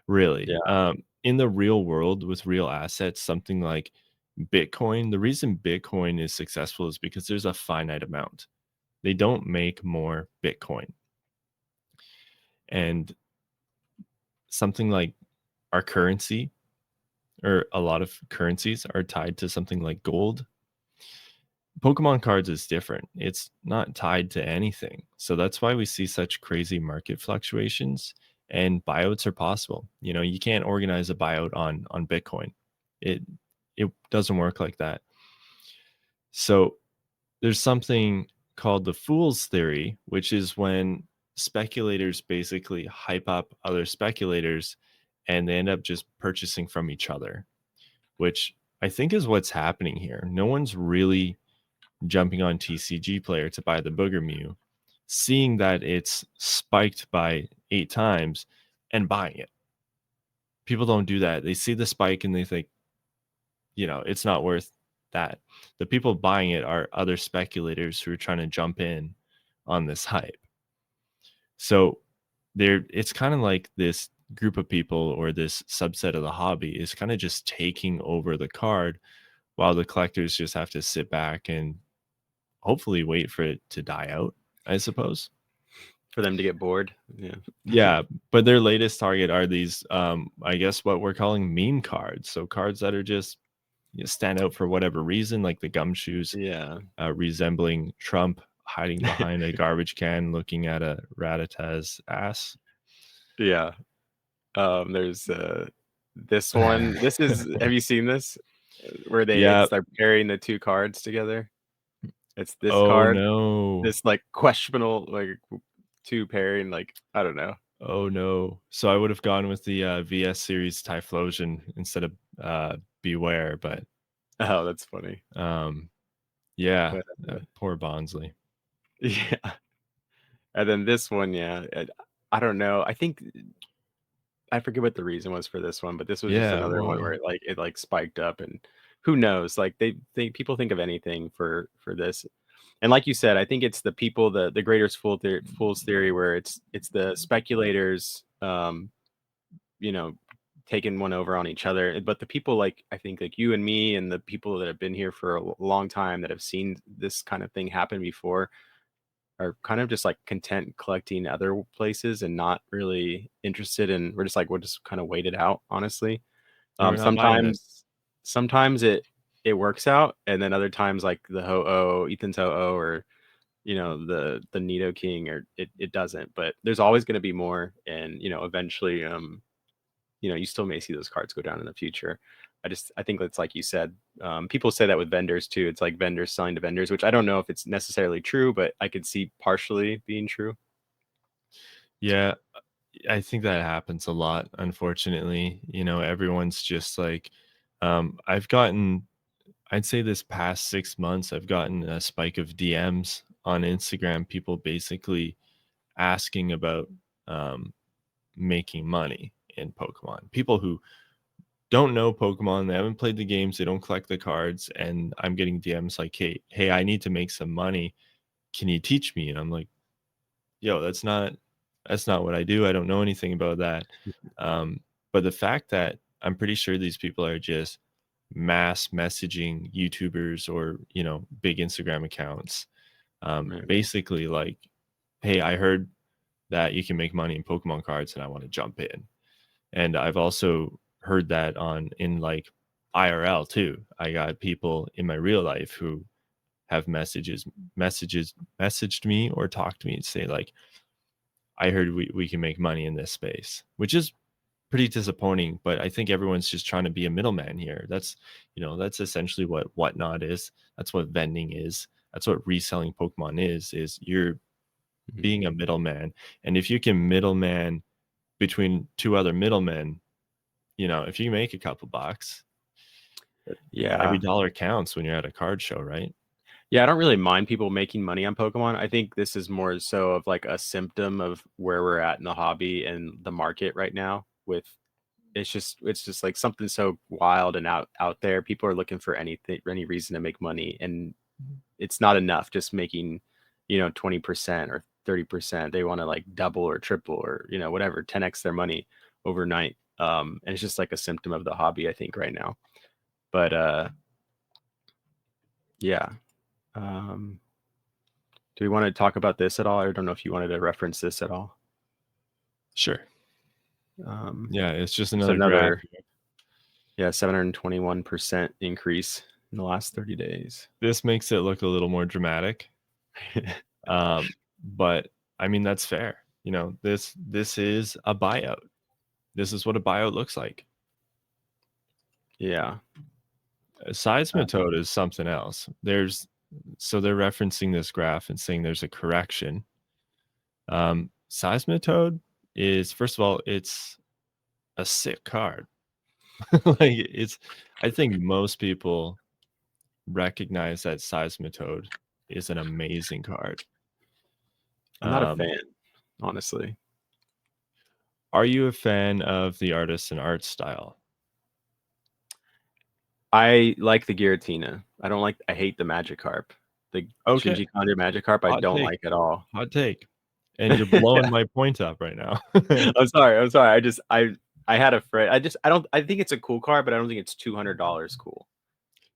Really. Yeah. In the real world with real assets, something like Bitcoin, the reason Bitcoin is successful is because there's a finite amount. They don't make more Bitcoin. And something like our currency, or a lot of currencies, are tied to something like gold. Pokemon cards is different. It's not tied to anything. So that's why we see such crazy market fluctuations, and buyouts are possible. You know, you can't organize a buyout on Bitcoin. It doesn't work like that. So there's something called the fool's theory, which is when speculators basically hype up other speculators and they end up just purchasing from each other, which I think is what's happening here. No one's really jumping on TCG Player to buy the Booger Mew, seeing that it's spiked by 8 times and buying it. People don't do that. They see the spike and they think, it's not worth that. The people buying it are other speculators who are trying to jump in on this hype. So it's kind of like this group of people, or this subset of the hobby, is kind of just taking over the card, while the collectors just have to sit back and hopefully wait for it to die out, I suppose. For them to get bored. Yeah. Yeah, but their latest target are these, I guess what we're calling meme cards. So cards that are just stand out for whatever reason, like the gumshoes, Yeah. resembling Trump hiding behind a garbage can looking at a Rattata's ass. Yeah. There's this one. This is Have you seen this? Where Yeah. they're pairing the two cards together. It's this Oh card, no. this like questionable like two pairing, like I don't know. Oh no. So I would have gone with the VS series Typhlosion instead of beware. But Oh, that's funny. um, yeah, But poor Bonsley. yeah. And then this one, yeah, I don't know. I think I forget what the reason was for this one, but this was just Yeah, another one where well, it like spiked up, and who knows? Like they think people think of anything for this. And like you said, I think it's the people, the greatest fool's theory, where it's the speculators, you know, taking one over on each other. But the people like I think like you and me and the people that have been here for a long time that have seen this kind of thing happen before are kind of just like content collecting other places and not really interested in. We're just like we'll just kind of wait it out, honestly. yeah, we're not buying this. Sometimes it works out, and then other times like the Ho-Oh, Ethan's Ho-Oh, or the Nido King, or it doesn't. But there's always going to be more, and eventually you still may see those cards go down in the future. I think it's like you said, people say that with vendors too. It's like vendors selling to vendors, which I don't know if it's necessarily true, but I could see partially being true. Yeah, I think that happens a lot, unfortunately. Everyone's just like, I've gotten, I'd say this past 6 months, I've gotten a spike of DMs on Instagram, people basically asking about um, making money in Pokemon. People who don't know Pokemon, they haven't played the games, they don't collect the cards, and I'm getting DMs like, hey, I need to make some money. Can you teach me? And I'm like, yo, that's not what I do. I don't know anything about that. Um, but the fact that I'm pretty sure these people are just mass messaging YouTubers or big Instagram accounts, Right. basically like, hey, I heard that you can make money in Pokemon cards, and I want to jump in. And I've also heard that in like IRL too. I got people in my real life who have messaged me or talked to me and say like, I heard we can make money in this space, which is pretty disappointing. But I think everyone's just trying to be a middleman here. That's essentially what Whatnot is. That's what vending is. That's what reselling Pokemon is you're Mhm. being a middleman. And if you can middleman between two other middlemen, if you make a couple bucks, every Yeah. dollar counts when you're at a card show, right? Yeah, I don't really mind people making money on Pokemon. I think this is more so of like a symptom of where we're at in the hobby and the market right now. With it's just like something so wild and out there. People are looking for any reason to make money, and it's not enough just making 20% or 30%. They want to like double or triple or whatever, 10x their money overnight. And it's just like a symptom of the hobby, I think, right now. But yeah. Um, do we want to talk about this at all? I don't know if you wanted to reference this at all. Sure. Um, Yeah, it's just there's another graph. another, yeah, 721% increase in the last 30 days. This makes it look a little more dramatic. But I mean, that's fair. This is a buyout. This is what a buyout looks like. Yeah. A Uh, seismitoad is something else. So they're referencing this graph and saying there's a correction. Seismitoad is, first of all, it's a sick card. I think most people recognize that Seismitoad is an amazing card. I'm not a Um, fan, honestly. are you a fan of the artist and art style? I like the Giratina. I hate the Magikarp. The Okay, Shinji Kanda Magikarp, I hot don't take, like at all. hot take. And you're blowing my point up right now. I'm sorry. I had a friend. I think it's a cool card, but I don't think it's $200 cool.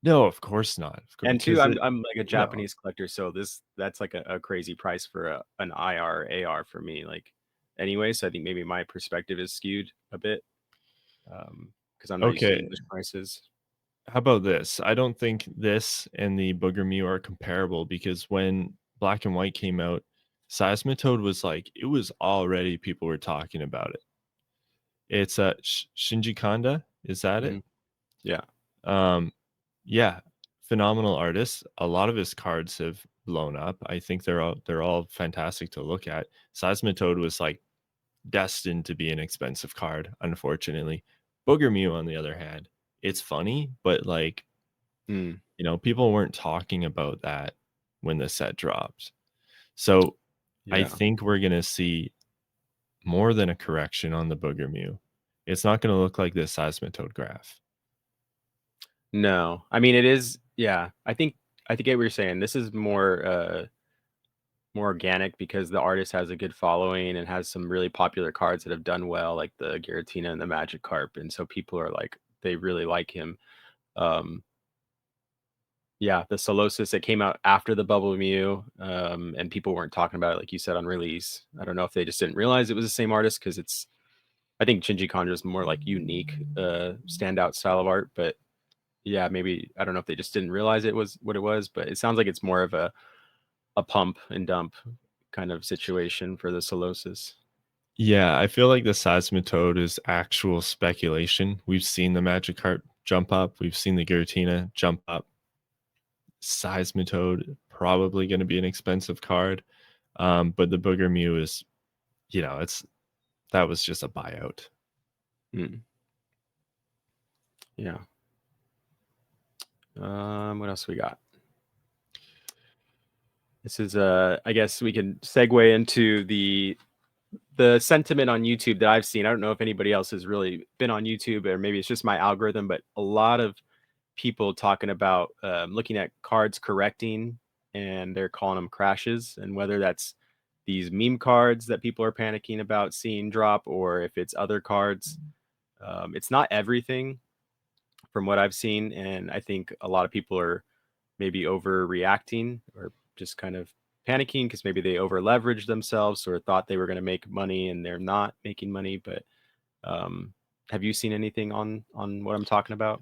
No, of course not. Of course, And two, because I'm like a no. Japanese collector, so that's like a crazy price for an IR AR for me. Like anyway, so I think maybe my perspective is skewed a bit because I'm not used to Okay, English prices. how about this? I don't think this and the Booger Mew are comparable because when Black and White came out, Seismitoad was like, it was already people were talking about it. It's Shinji Kanda, is that it? Mhm. Yeah, Um, yeah, phenomenal artist. A lot of his cards have blown up. I think they're all fantastic to look at. Seismitoad was like destined to be an expensive card, unfortunately. Booger Mew, on the other hand, it's funny, but like, Mm, people weren't talking about that when the set dropped. So I yeah. think we're gonna see more than a correction on the Booger Mew. It's not gonna look like this Seismitoad graph. No. I mean, it is, yeah. I get what you're saying. This is more organic because the artist has a good following and has some really popular cards that have done well, like the Giratina and the Magikarp, and so people are like they really like him. Um, yeah, the Solosis, it came out after the Bubble Mew, and people weren't talking about it, like you said, on release. I don't know if they just didn't realize it was the same artist because it's. I think Shinji Kondra is more like unique, standout style of art, but yeah, maybe I don't know if they just didn't realize it was what it was, but it sounds like it's more of a pump and dump kind of situation for the Solosis. Yeah, I feel like the Seismitoad is actual speculation. We've seen the Magikarp jump up. We've seen the Giratina jump up. Seismitoad probably going to be an expensive card, but the Booger Mew is, it's that was just a buyout. Mm, yeah. What else we got? This is I guess we can segue into the sentiment on YouTube that I've seen. I don't know if anybody else has really been on YouTube or maybe it's just my algorithm, but a lot of people talking about looking at cards correcting and they're calling them crashes, and whether that's these meme cards that people are panicking about seeing drop or if it's other cards. It's not everything from what I've seen, and I think a lot of people are maybe overreacting or just kind of panicking because maybe they over leveraged themselves or thought they were going to make money and they're not making money. But um, have you seen anything on what I'm talking about?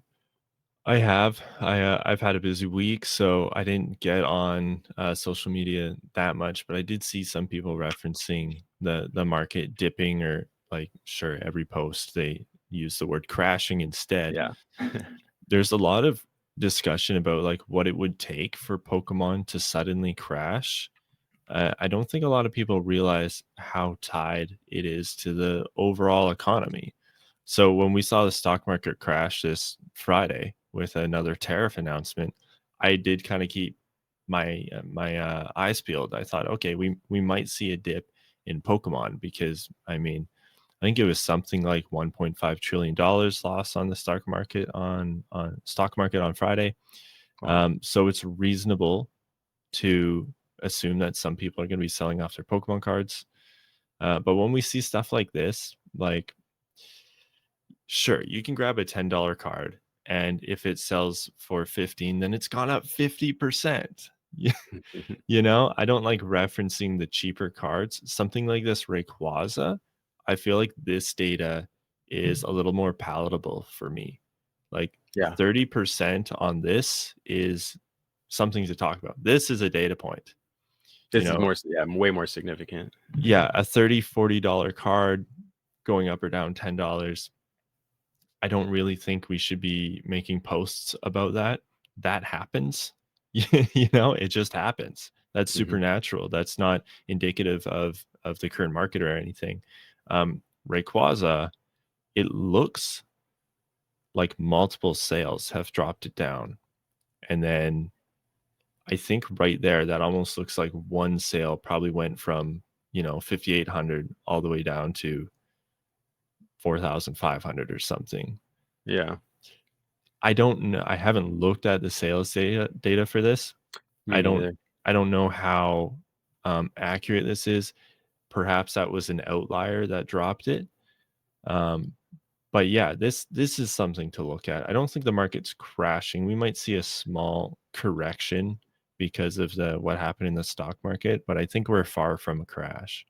I have. I've had a busy week, so I didn't get on social media that much, but I did see some people referencing the market dipping, or like, sure, every post they use the word crashing instead. Yeah. There's a lot of discussion about like what it would take for Pokemon to suddenly crash. I don't think a lot of people realize how tied it is to the overall economy. So when we saw the stock market crash this Friday with another tariff announcement, I did kind of keep my eyes peeled. I thought, okay, we might see a dip in Pokemon because I mean, I think it was something like 1.5 trillion dollars lost on the stock market on Friday. Wow. So it's reasonable to assume that some people are going to be selling off their Pokemon cards. But when we see stuff like this, like, sure, you can grab a $10 card, and if it sells for 15, then it's gone up 50%. Yeah, I don't like referencing the cheaper cards. Something like this Rayquaza, I feel like this data is a little more palatable for me. Like Yeah. 30% on this is something to talk about. This is a data point. You This is know, more, yeah, way more significant. yeah, a $30-$40 card going up or down $10. I don't really think we should be making posts about that. That happens. It just happens. That's Hmm. supernatural. That's not indicative of the current market or anything. Rayquaza, it looks like multiple sales have dropped it down. And then I think right there, that almost looks like one sale probably went from, 5,800 all the way down to 4,500 or something. Yeah. I don't know. I haven't looked at the sales data for this. Me I don't neither. I don't know how accurate this is. Perhaps that was an outlier that dropped it. Um, but yeah, this is something to look at. I don't think the market's crashing. We might see a small correction because of the what happened in the stock market, but I think we're far from a crash.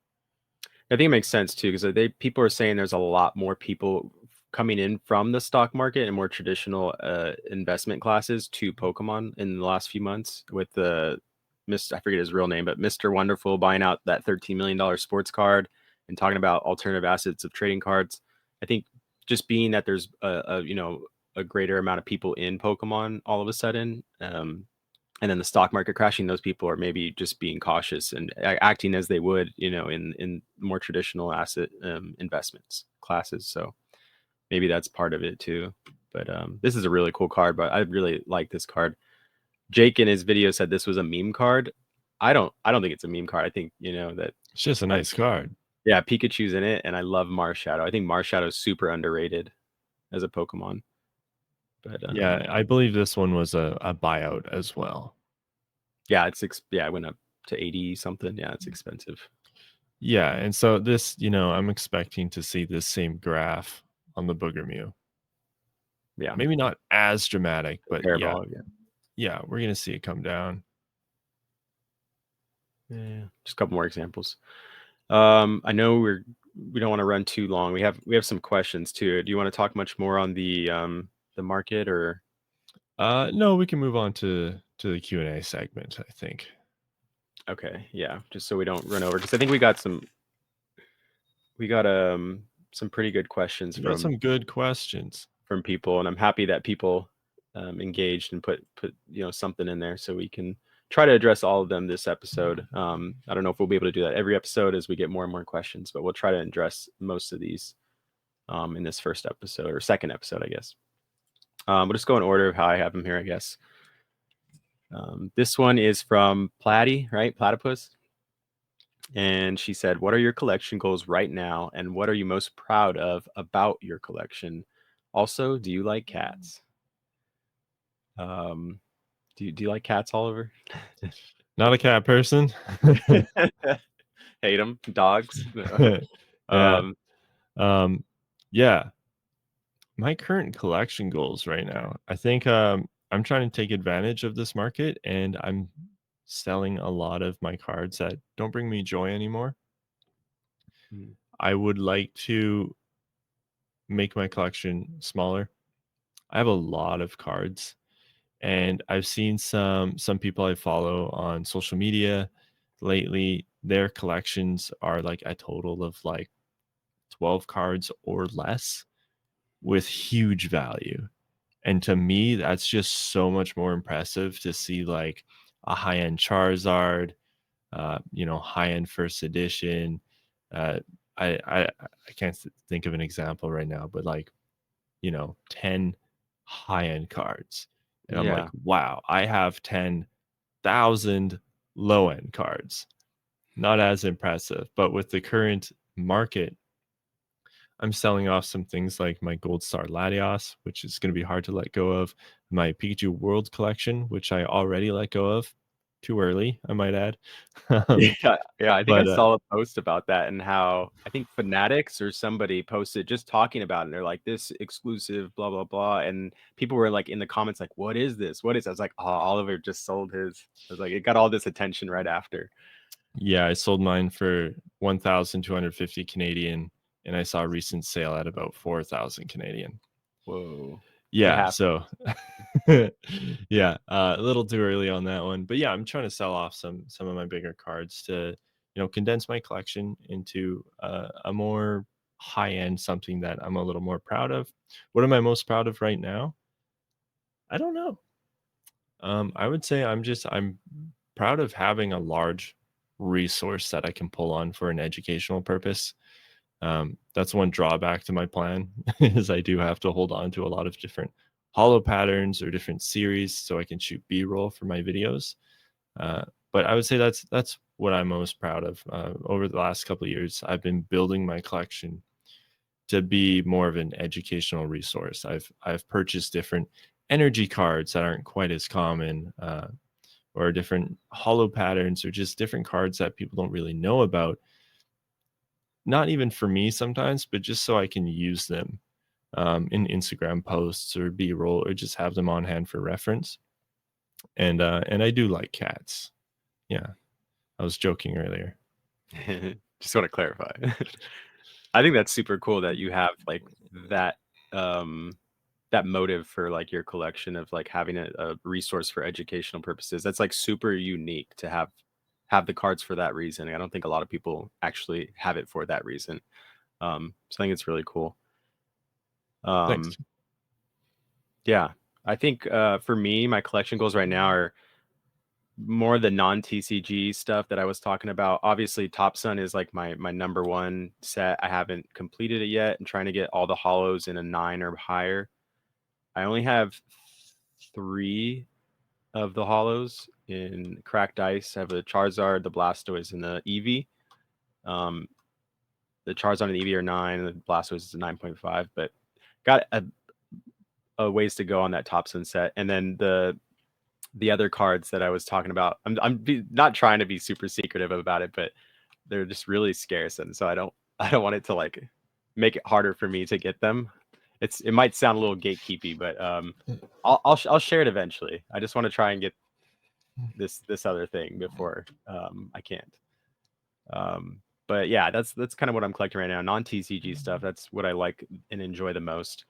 I think it makes sense too because they people are saying there's a lot more people coming in from the stock market and more traditional investment classes to Pokemon in the last few months with the Mr. I forget his real name, but Mr. Wonderful buying out that $13 million sports card and talking about alternative assets of trading cards. I think just being that there's a greater amount of people in Pokemon all of a sudden, and then the stock market crashing, those people are maybe just being cautious and acting as they would, in more traditional asset investments classes. So maybe that's part of it too. But this is a really cool card, but I really like this card. Jake in his video said this was a meme card. I don't think it's a meme card. I think, that It's just a nice card. yeah, Pikachu's in it, and I love Marshadow. I think Marshadow is super underrated as a Pokemon. But Yeah, I believe this one was a buyout as well. yeah, it went up to 80 something. Yeah, it's expensive. Yeah, and so this, I'm expecting to see this same graph on the Booger Mew. Yeah, Maybe not as dramatic, but yeah, Parabolic. Yeah. yeah, we're gonna see it come down. Yeah, just a couple more examples. I know we don't want to run too long. We have some questions too. Do you want to talk much more on the market or? No, we can move on to the Q&A segment, I think. Okay, yeah, just so we don't run over, because I think we got some pretty good questions We got from some good questions. people, and I'm happy that people engaged and put something in there, so we can try to address all of them this episode. I don't know if we'll be able to do that every episode as we get more and more questions, but we'll try to address most of these in this first episode or second episode, I guess. We'll just go in order of how I have them here, I guess. This one is from Platy, right? Platypus. And she said, "What are your collection goals right now? And what are you most proud of about your collection? Also, do you like cats?" Um, do you like cats, Oliver? Not a cat person. Hate them. Dogs. Yeah. um, Um, yeah. My current collection goals right now. I think I'm trying to take advantage of this market and I'm selling a lot of my cards that don't bring me joy anymore. mm, I would like to make my collection smaller. I have a lot of cards and I've seen some people I follow on social media lately, their collections are like a total of like 12 cards or less with huge value. And to me, that's just so much more impressive to see like a high-end Charizard, high-end first edition. Uh, I can't think of an example right now, but like 10 high-end cards. And I'm like, yeah. wow, I have 10,000 low-end cards. Not as impressive, but with the current market, I'm selling off some things like my Gold Star Latios, which is going to be hard to let go of, my Pikachu World Collection, which I already let go of. Too early, I might add. Um, Yeah, yeah. I think I but saw a post about that, and how I think Fanatics or somebody posted just talking about it. And they're like, "This exclusive, blah blah blah," and people were like in the comments like, "What is this? What is?" I was like, "Oh, Oliver just sold his." I was like, it got all this attention right after. yeah, I sold mine for 1,250 Canadian, and I saw a recent sale at about 4,000 Canadian. Whoa, what Yeah, happened? so yeah, a little too early on that one, but yeah, I'm trying to sell off some of my bigger cards to, condense my collection into a more high end something that I'm a little more proud of. What am I most proud of right now? I don't know. I would say I'm proud of having a large resource that I can pull on for an educational purpose. That's one drawback to my plan is I do have to hold on to a lot of different hollow patterns or different series so I can shoot B-roll for my videos. Uh, but I would say that's what I'm most proud of. Over the last couple of years, I've been building my collection to be more of an educational resource. I've purchased different energy cards that aren't quite as common, or different hollow patterns, or just different cards that people don't really know about, not even for me sometimes, but just so I can use them in Instagram posts or B-roll, or just have them on hand for reference. And I do like cats. Yeah, I was joking earlier. Just want to clarify. I think that's super cool that you have like that um that motive for like your collection of like having a resource for educational purposes. That's like super unique to have the cards for that reason. I don't think a lot of people actually have it for that reason. So I think it's really cool. Thanks. Um, yeah, I think for me, my collection goals right now are more the non-TCG stuff that I was talking about. Obviously, Top Sun is like my number one set. I haven't completed it yet. I'm trying to get all the hollows in a 9 or higher. I only have 3 of the hollows in cracked ice. I have the Charizard, the Blastoise, and the Eevee. Um, the Charizard and the Eevee are 9, and the Blastoise is a 9.5. But got a ways to go on that Topsun set. And then the other cards that I was talking about, not trying to be super secretive about it, but they're just really scarce, and so I don't want it to like make it harder for me to get them. It might sound a little gatekeepy, but I'll share it eventually. I just want to try and get this other thing before I can't. But yeah, that's kind of what I'm collecting right now. Non TCG stuff. That's what I like and enjoy the most.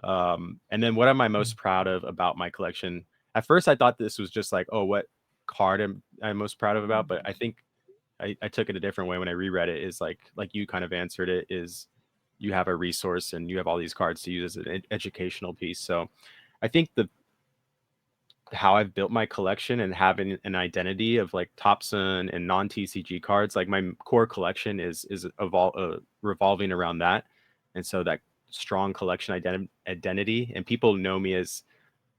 And then what am I most proud of about my collection? At first, I thought this was just like, oh, what card am I most proud of about? But I think I took it a different way when I reread it. Is like you kind of answered it. Is you have a resource and you have all these cards to use as an educational piece. So I think the how I've built my collection and having an identity of like Topsun and non TCG cards, like my core collection is revolving around that, and so that strong collection identity, and people know me as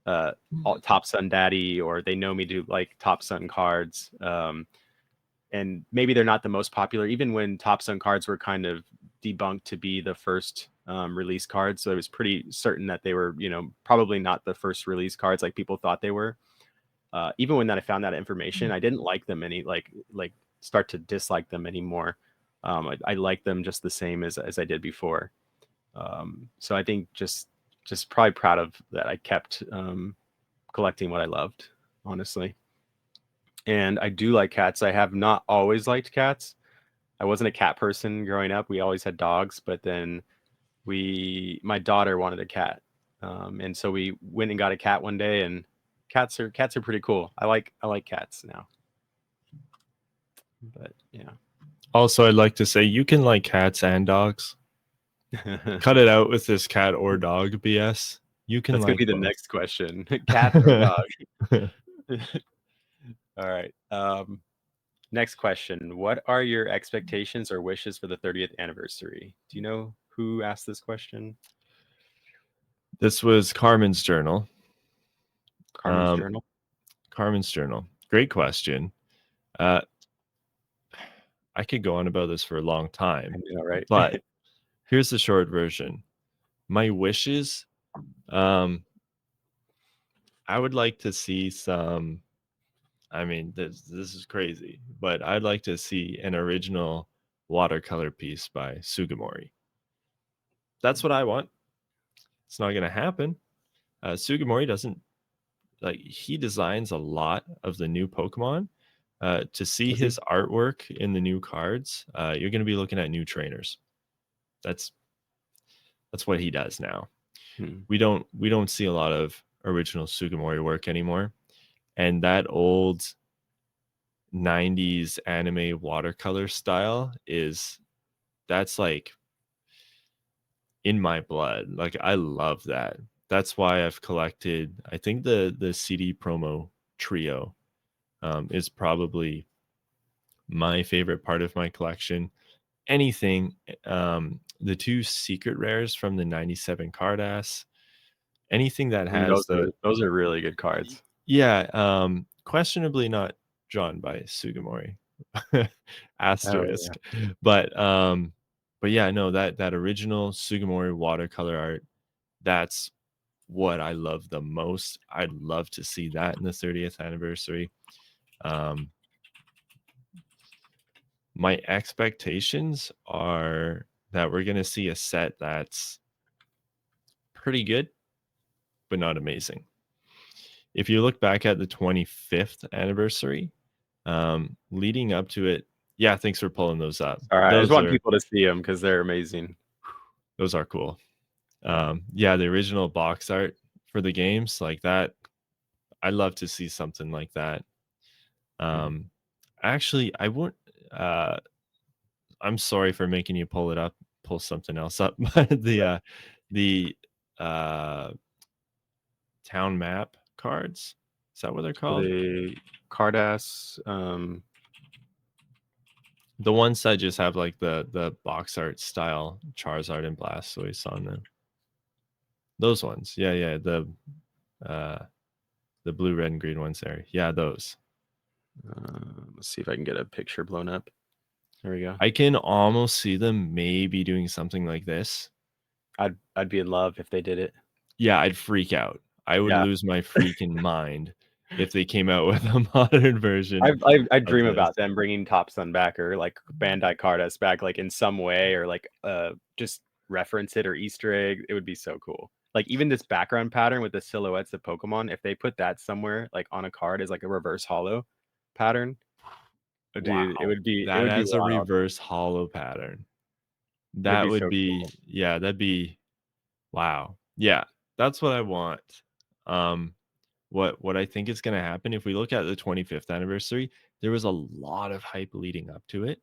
Topsun Daddy, or they know me to like Topsun cards. And maybe they're not the most popular, even when Topsun cards were kind of debunked to be the first release cards. So it was pretty certain that they were, probably not the first release cards like people thought they were. Even when I found that information, I didn't like them like start to dislike them anymore. I like them just the same as I did before. So I think just probably proud of that. I kept collecting what I loved, honestly. And I do like cats. I have not always liked cats. I wasn't a cat person growing up. We always had dogs, but then my daughter wanted a cat, and so we went and got a cat one day. And cats are pretty cool. I like cats now. But yeah. Also, I'd like to say you can like cats and dogs. Cut it out with this cat or dog BS. You can That's like gonna be the both. next question. Cat or dog? All right. Next question. What are your expectations or wishes for the 30th anniversary? Do you know who asked this question? This was Carmen's journal. Carmen's journal. Carmen's journal. Great question. I could go on about this for a long time. I know, right? But here's the short version. My wishes, I would like to see some. I mean, this is crazy, but I'd like to see an original watercolor piece by Sugimori. That's what I want. It's not going to happen. Sugimori doesn't like, he designs a lot of the new Pokemon. To see Does he? his artwork in the new cards, you're going to be looking at new trainers. That's what he does now. We don't see a lot of original Sugimori work anymore, and that old 90s anime watercolor style that's like in my blood. Like, I love that. That's why I've collected, I think the CD promo trio is probably my favorite part of my collection. Anything, the 2 secret rares from the 97 card ass, anything that has Those are really good cards. yeah, questionably not drawn by Sugimori. Asterisk. Yeah. But yeah, no, that original Sugimori watercolor art, that's what I love the most. I'd love to see that in the 30th anniversary. My expectations are that we're going to see a set that's pretty good, but not amazing. If you look back at the 25th anniversary, leading up to it, yeah, thanks for pulling those up. All right. I just Those want are people to see them because they're amazing. those are cool. Yeah, the original box art for the games, like that, I'd love to see something like that. Actually, I won't. I'm sorry for making you pull something else up. But the town map cards, is that what they're So called? the Cardass, The ones that just have like the box art style Charizard and Blastoise on them. Those ones. Yeah, yeah. Uh the blue, red, and green ones there. Yeah, those. Let's see if I can get a picture blown up. There we go. I can almost see them maybe doing something like this. I'd be in love if they did it. Yeah, I'd freak out. I would Yeah. lose my freaking mind if they came out with a modern version I of dream this. about them bringing Top Sun back or like Bandai Cardas back, like in some way, or like just reference it or Easter egg. It would be so cool. Like even this background pattern with the silhouettes of Pokemon, if they put that somewhere, like on a card as like a reverse hollow pattern, dude, Wow. it That would be has a wild. reverse hollow pattern. It'd That be would so cool. be yeah, that'd be wow. Yeah, that's what I want. Um, what I think is gonna happen if we look at the 25th anniversary, there was a lot of hype leading up to it.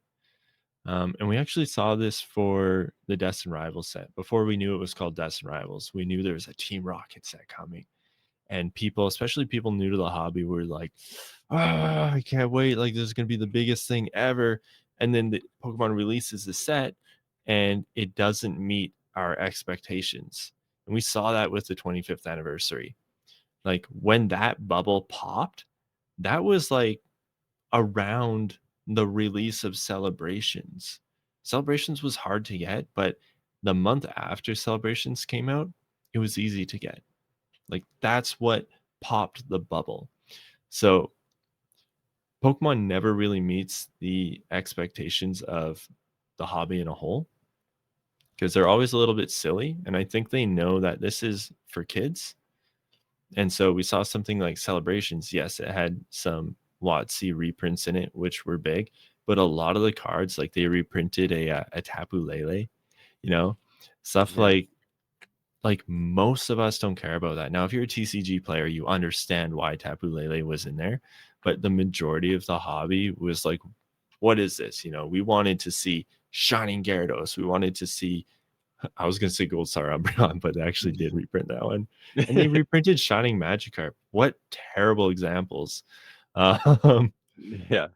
And we actually saw this for the Destin Rivals set. Before we knew it was called Destin Rivals, we knew there was a Team Rocket set coming. And people, especially people new to the hobby, were like, "Ah, I can't wait! Like this is gonna be the biggest thing ever." And then the Pokemon releases the set, and it doesn't meet our expectations. And we saw that with the 25th anniversary. Like when that bubble popped, that was like around the release of Celebrations. Celebrations was hard to get, but the month after Celebrations came out, it was easy to get. Like that's what popped the bubble. So Pokemon never really meets the expectations of the hobby in a whole because they're always a little bit silly. And I think they know that this is for kids. And so we saw something like Celebrations. Yes, it had some WotC reprints in it, which were big, but a lot of the cards, like they reprinted a Tapu Lele, you know, stuff Yeah. like most of us don't care about that. Now, if you're a TCG player, you understand why Tapu Lele was in there, but the majority of the hobby was like, what is this? You know, we wanted to see Shining Gyarados. We wanted to see, I was going to say Gold Star Umbreon, but they actually did reprint that one. And they reprinted Shining Magikarp. What terrible examples. Um, Yeah.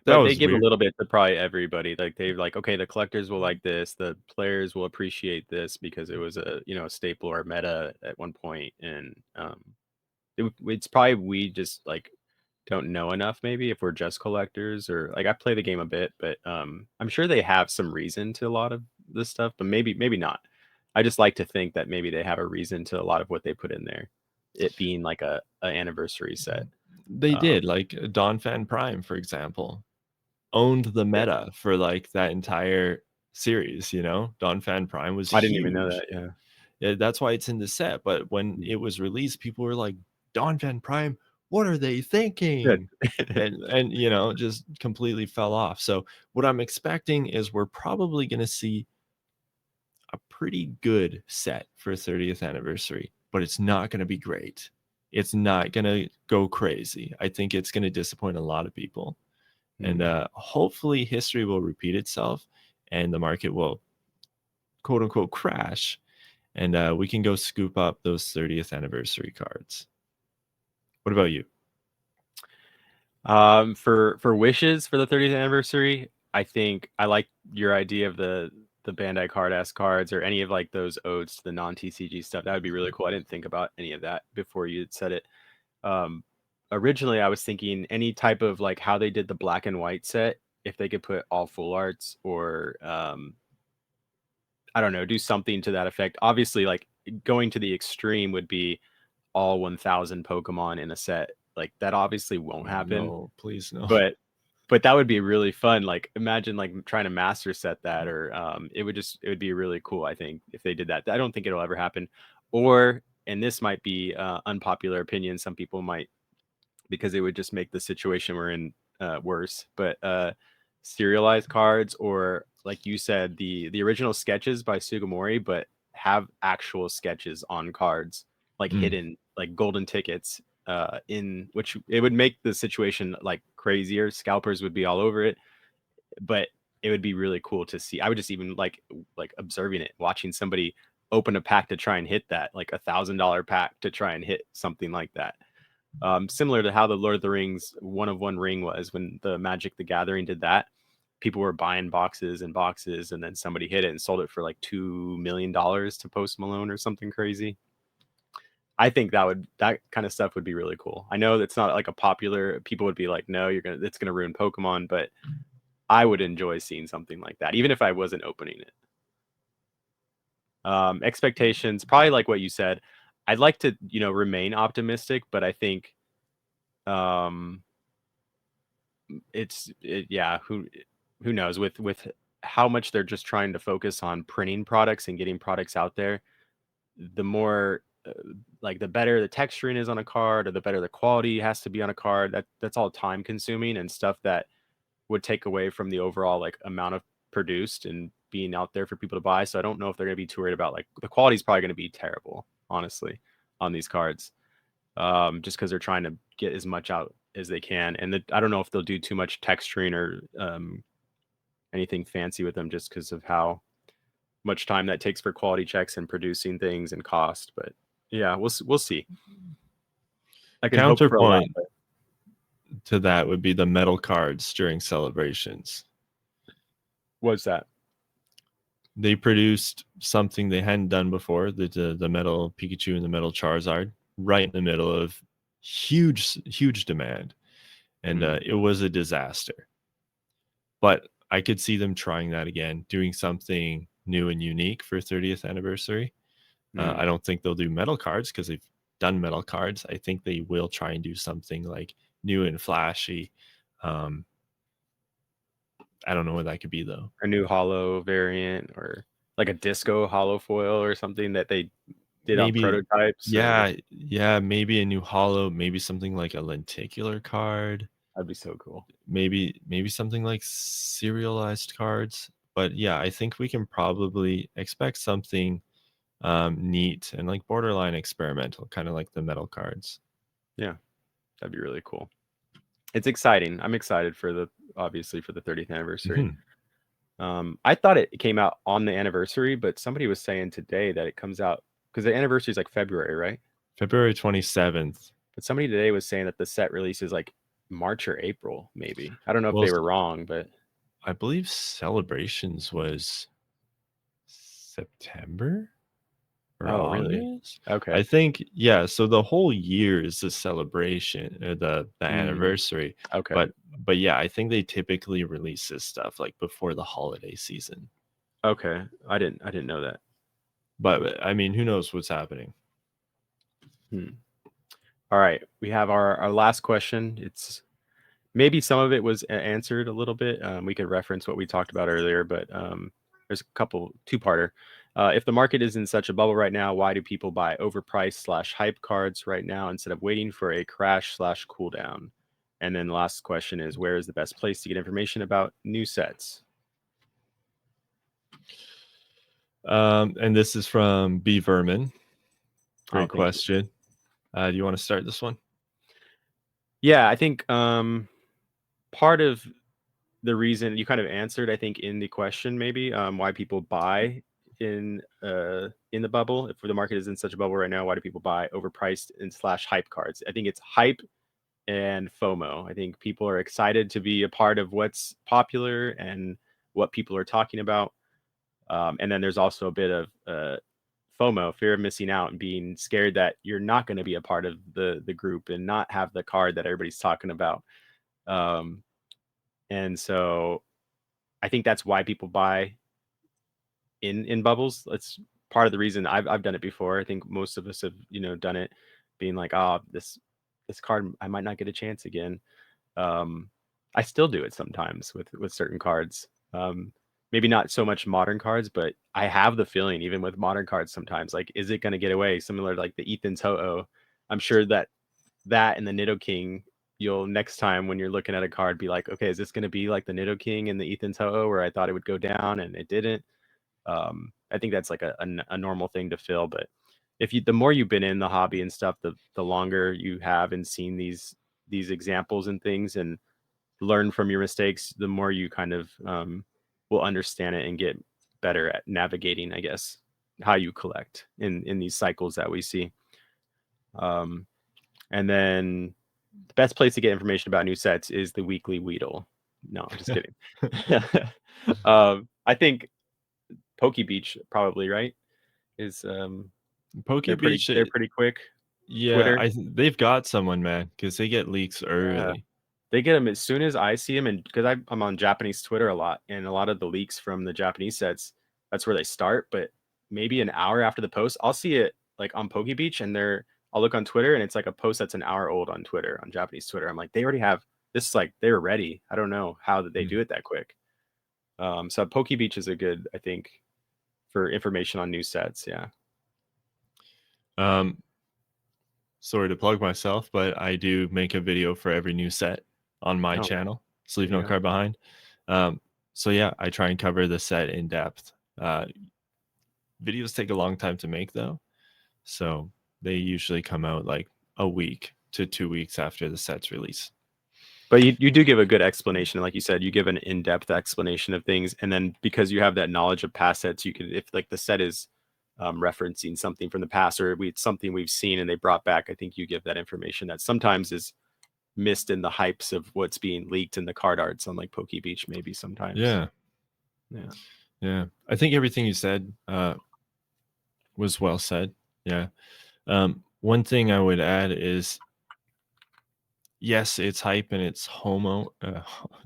that But they was give a weird. little bit to probably everybody. Like they're like, okay, the collectors will like this, the players will appreciate this because it was a a staple or meta at one point, and it's probably we just like don't know enough maybe if we're just collectors or like I play the game a bit, but I'm sure they have some reason to a lot of this stuff, but maybe not. I just like to think that maybe they have a reason to a lot of what they put in there. It being like a anniversary set. They Um, did, like Don Fan Prime, for example, owned the yeah, meta for like that entire series. You know, Don Fan Prime was I didn't even know huge. that. Yeah. Yeah, that's why it's in the set. But when Mm. it was released, people were like, Don Fan Prime, what are they Good. thinking? And you know, just completely fell off. So what I'm expecting is we're probably gonna see a pretty good set for 30th anniversary, but it's not gonna be great. It's not gonna go crazy. I think it's gonna disappoint a lot of people. And Mm. hopefully history will repeat itself and the market will quote unquote crash and we can go scoop up those 30th anniversary cards. What about you? For wishes for the 30th anniversary, I think I like your idea of the Bandai card S cards or any of like those odes to the non-TCG stuff. That would be really cool. I didn't think about any of that before you had said it. Um, Originally I was thinking any type of like how they did the black and white set, if they could put all full arts or I don't know, do something to that effect. Obviously, like going to the extreme would be all 1000 Pokemon in a set. Like that obviously won't Oh happen, no, please no. but that would be really fun. Like imagine like trying to master set that or it would be really cool, I think, if they did that. I don't think it'll ever happen. Or and this might be unpopular opinion, some people might because it would just make the situation we're in worse. But serialized cards, or like you said, the original sketches by Sugimori, but have actual sketches on cards, like Mm. hidden, like golden tickets. In which it would make the situation like crazier. Scalpers would be all over it, but it would be really cool to see. I would just even like observing it, watching somebody open a pack to try and hit that, like $1,000 pack to try and hit something like that, similar to how the Lord of the Rings one of one ring was when the Magic the Gathering did that. people were buying boxes and boxes, and then somebody hit it and sold it for like $2 million to Post Malone or something crazy. I think that kind of stuff would be really cool. I know it's not like a popular, people would be like, no, it's gonna ruin Pokemon, but I would enjoy seeing something like that, even if I wasn't opening it. Expectations, probably like what you said. I'd like to, remain optimistic, but I think um yeah, who knows with how much they're just trying to focus on printing products and getting products out there. The more like the better the texturing is on a card, or the better the quality has to be on a card. That's all time consuming and stuff that would take away from the overall like amount of produced and being out there for people to buy. So I don't know if they're going to be too worried about, like, the quality is probably going to be terrible, honestly, on these cards, just because they're trying to get as much out as they can. And I don't know if they'll do too much texturing or anything fancy with them, just because of how much time that takes for quality checks and producing things and cost. But yeah, we'll see. I can hope for a lot. Counterpoint to that would be the metal cards during celebrations. What's that? They produced something they hadn't done before, the metal Pikachu and the metal Charizard, right in the middle of huge demand. And it was a disaster. But I could see them trying that again, doing something new and unique for 30th anniversary. I don't think they'll do metal cards because they've done metal cards. I think they will try and do something like new and flashy. I don't know what that could be, though. A new hollow variant, or like a disco hollow foil or something that they did on prototypes. Yeah, maybe a new hollow, maybe something like a lenticular card. That'd be so cool. Maybe something like serialized cards. But yeah, I think we can probably expect something neat and like borderline experimental, kind of like the metal cards. Yeah, that'd be really cool. It's exciting. I'm excited obviously for the 30th anniversary. I thought it came out on the anniversary, but somebody was saying today that it comes out because the anniversary is like February, right? February 27th. But somebody today was saying that the set release is like March or April, maybe. I don't know if they were wrong, but I believe Celebrations was September or really? August. Okay. I think, yeah. So the whole year is the celebration, the anniversary. Okay. But yeah, I think they typically release this stuff like before the holiday season. Okay, I didn't know that. But I mean, who knows what's happening? All right, we have our last question. It's maybe some of it was answered a little bit. We could reference what we talked about earlier, but there's a two-parter. If the market is in such a bubble right now, why do people buy overpriced / hype cards right now instead of waiting for a crash / cooldown? And then the last question is, where is the best place to get information about new sets? And this is from B Vermin. Great question. Do you want to start this one? Yeah, I think part of the reason you kind of answered, I think, in the question, maybe why people buy in the bubble. If the market is in such a bubble right now, why do people buy overpriced and / hype cards? I think it's hype and FOMO. I think people are excited to be a part of what's popular and what people are talking about. And then there's also a bit of FOMO, fear of missing out, and being scared that you're not going to be a part of the group and not have the card that everybody's talking about. And so I think that's why people buy in bubbles. That's part of the reason I've done it before. I think most of us have, done it, being like, oh, this card, I might not get a chance again. I still do it sometimes with certain cards. Maybe not so much modern cards, but I have the feeling even with modern cards sometimes, like, is it going to get away? Similar to like the Ethan's Ho-Oh. I'm sure that and the Nidoking, you'll next time when you're looking at a card be like, okay, is this going to be like the Nidoking and the Ethan's Ho-Oh where I thought it would go down and it didn't? I think that's like a normal thing to feel. But the more you've been in the hobby and stuff, the longer you have and seen these examples and things and learn from your mistakes, the more you kind of will understand it and get better at navigating, I guess, how you collect in these cycles that we see. And then the best place to get information about new sets is the Weekly Weedle. No, I'm just kidding. I think Poke Beach probably, right? Is Poke Beach, they're pretty quick. yeah, Twitter, they've got someone, man, because they get leaks yeah. early. They get them as soon as I see them, and because I'm on Japanese Twitter a lot, and a lot of the leaks from the Japanese sets, that's where they start. But maybe an hour after the post, I'll see it like on Poke Beach, and I'll look on Twitter, and it's like a post that's an hour old on Twitter, on Japanese Twitter. I'm like, they already have this. Is like they're ready. I don't know how did they Mm. do it that quick. So Poke Beach is a good, I think, for information on new sets. Yeah. Um, Sorry to plug myself, but I do make a video for every new set on my Oh, channel. So leave there you no go. card behind. So yeah, I try and cover the set in depth. Videos take a long time to make though, so they usually come out like a week to 2 weeks after the set's release. But you do give a good explanation. Like you said, you give an in-depth explanation of things. And then because you have that knowledge of past sets, you could, if like the set is referencing something from the past or something we've seen and they brought back, I think you give that information that sometimes is missed in the hypes of what's being leaked in the card arts on like Poke Beach, maybe sometimes. Yeah, Yeah. yeah. I think everything you said was well said. Yeah. One thing I would add is yes, it's hype and it's homo.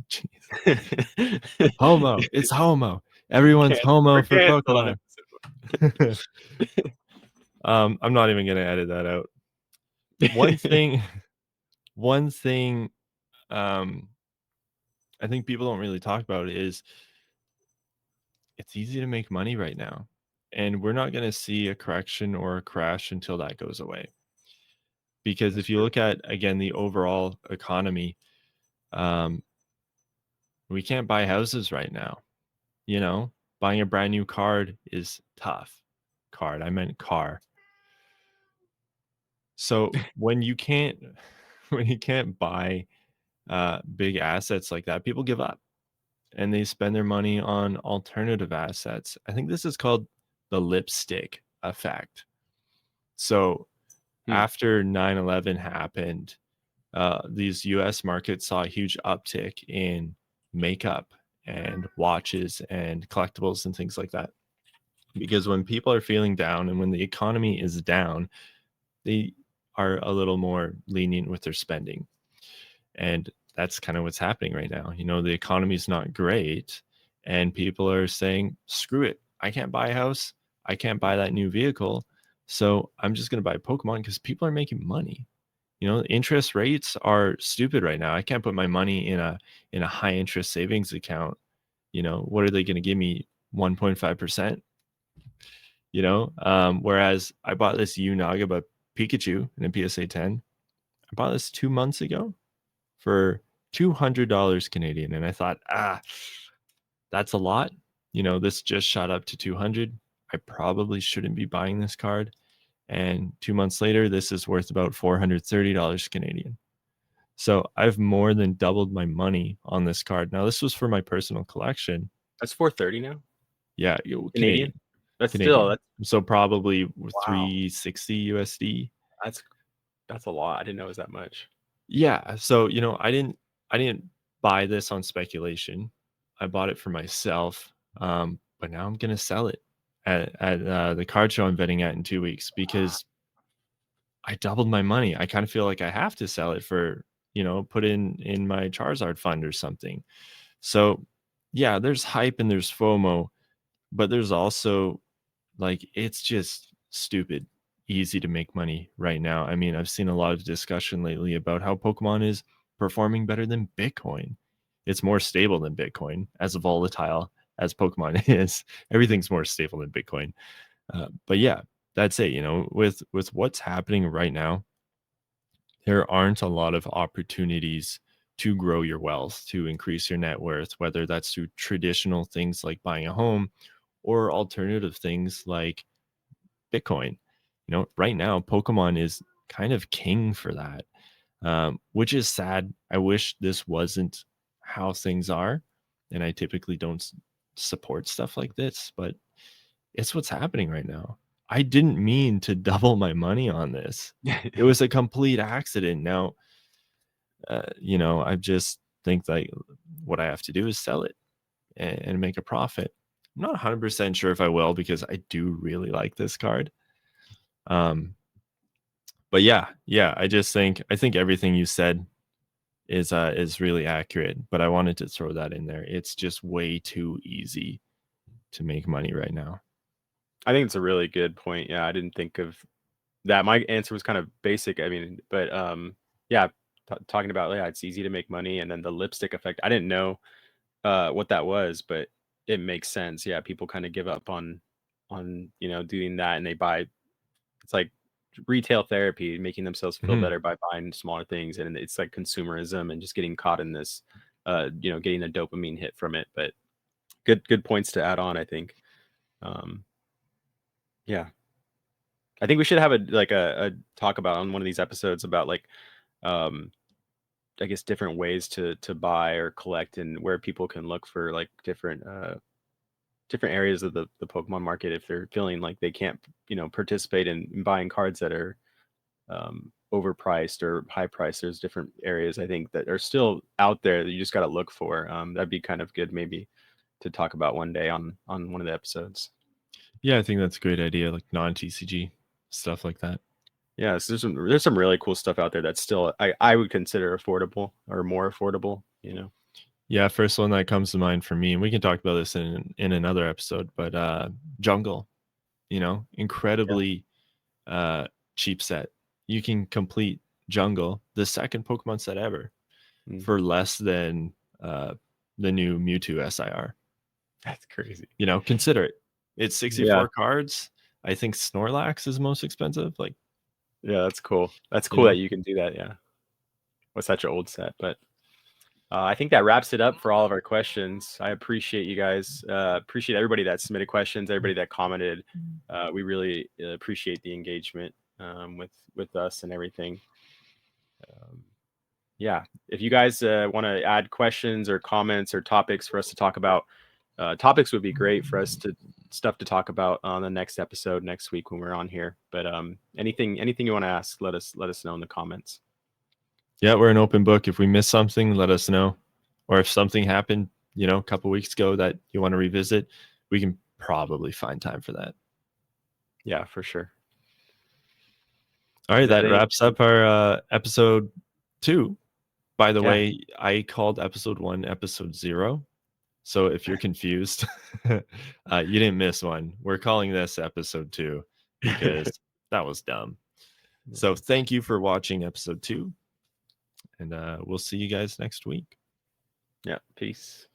Jeez. Homo. It's homo. Everyone's We're homo for canceling Pokemon. it. I'm not even gonna edit that out. One thing, one thing, um, I think people don't really talk about is it's easy to make money right now, and we're not gonna see a correction or a crash until that goes away. Because That's if you true. look at again the overall economy, um, we can't buy houses right now. You know, buying a brand new card is tough. Card, I meant car. So when you can't when you can't buy big assets like that, people give up and they spend their money on alternative assets. I think this is called the lipstick effect. So Hmm. after 9/11 happened, these US markets saw a huge uptick in makeup and watches and collectibles and things like that. Because when people are feeling down and when the economy is down, they are a little more lenient with their spending. And that's kind of what's happening right now. You know, the economy's not great and people are saying, screw it. I can't buy a house. I can't buy that new vehicle. So I'm just going to buy Pokemon because people are making money. You know, interest rates are stupid right now. I can't put my money in a high interest savings account. You know, what are they going to give me? 1.5%? You know, whereas I bought this Unagaba Pikachu in a PSA 10. I bought this 2 months ago for $200 Canadian. And I thought, that's a lot. You know, this just shot up to 200. I probably shouldn't be buying this card. And 2 months later, this is worth about $430 Canadian. So I've more than doubled my money on this card. Now, this was for my personal collection. That's 430 now. Yeah, Canadian. Canadian. That's still Canadian. So probably wow. 360 USD. That's that's a lot. I didn't know it was that much. Yeah. So, you know, I didn't buy this on speculation. I bought it for myself. But now I'm gonna sell it at the card show I'm betting at in 2 weeks because I doubled my money. I kind of feel like I have to sell it for, you know, put in my Charizard fund or something. So yeah, there's hype and there's FOMO, but there's also like it's just stupid easy to make money right now. I mean, I've seen a lot of discussion lately about how Pokemon is performing better than Bitcoin. It's more stable than Bitcoin, as volatile as Pokemon is. Everything's more stable than Bitcoin. But yeah, that's it. You know, with what's happening right now, there aren't a lot of opportunities to grow your wealth, to increase your net worth, whether that's through traditional things like buying a home or alternative things like Bitcoin. You know, right now, Pokemon is kind of king for that, which is sad. I wish this wasn't how things are. And I typically don't support stuff like this, but it's what's happening right now. I didn't mean to double my money on this. It was a complete accident. Now, you know, I just think like what I have to do is sell it and make a profit. I'm not 100% sure if I will, because I do really like this card. But yeah, I think everything you said is really accurate, but I wanted to throw that in there. It's just way too easy to make money right now. I think it's a really good point. Yeah, I didn't think of that. My answer was kind of basic. I mean, but yeah, talking about, yeah, it's easy to make money, and then the lipstick effect. I didn't know what that was, but it makes sense. Yeah, people kind of give up on doing that, and they buy. It's like retail therapy, making themselves feel Mhm. better by buying smaller things, and it's like consumerism and just getting caught in this, getting a dopamine hit from it. But good points to add on, I think. Um, yeah, I think we should have a talk about on one of these episodes about like, um, I guess different ways to buy or collect, and where people can look for like different areas of the Pokemon market if they're feeling like they can't participate in buying cards that are overpriced or high priced. There's different areas I think that are still out there that you just got to look for. That'd be kind of good maybe to talk about one day on one of the episodes. Yeah, I think that's a great idea, like non-TCG stuff like that. Yeah, so there's some really cool stuff out there that's still I would consider affordable or more affordable. Yeah, first one that comes to mind for me, and we can talk about this in another episode, but Jungle, Yeah. incredibly uh cheap set. You can complete Jungle, the second Pokemon set ever, Mm. for less than the new Mewtwo SIR. That's crazy. Consider it. It's Yeah, 64 cards. I think Snorlax is most expensive. Like, yeah, that's cool. That's you cool that know, you can do that. Yeah, with such an old set, but I think that wraps it up for all of our questions. I appreciate you guys. Appreciate everybody that submitted questions, everybody that commented. We really appreciate the engagement with us and everything. Um, yeah, if you guys want to add questions or comments or topics for us to talk about, topics would be great for us to stuff to talk about on the next episode next week when we're on here. But anything you want to ask, let us know in the comments. yeah, we're an open book. If we miss something, let us know. Or if something happened, a couple weeks ago that you want to revisit, we can probably find time for that. Yeah, for sure. All right, Is that that it? wraps up our episode 2. By the Yeah. way, I called episode 1 episode 0. So if you're confused, you didn't miss one. We're calling this episode 2 because that was dumb. So thank you for watching episode 2, and we'll see you guys next week. Yeah. Peace.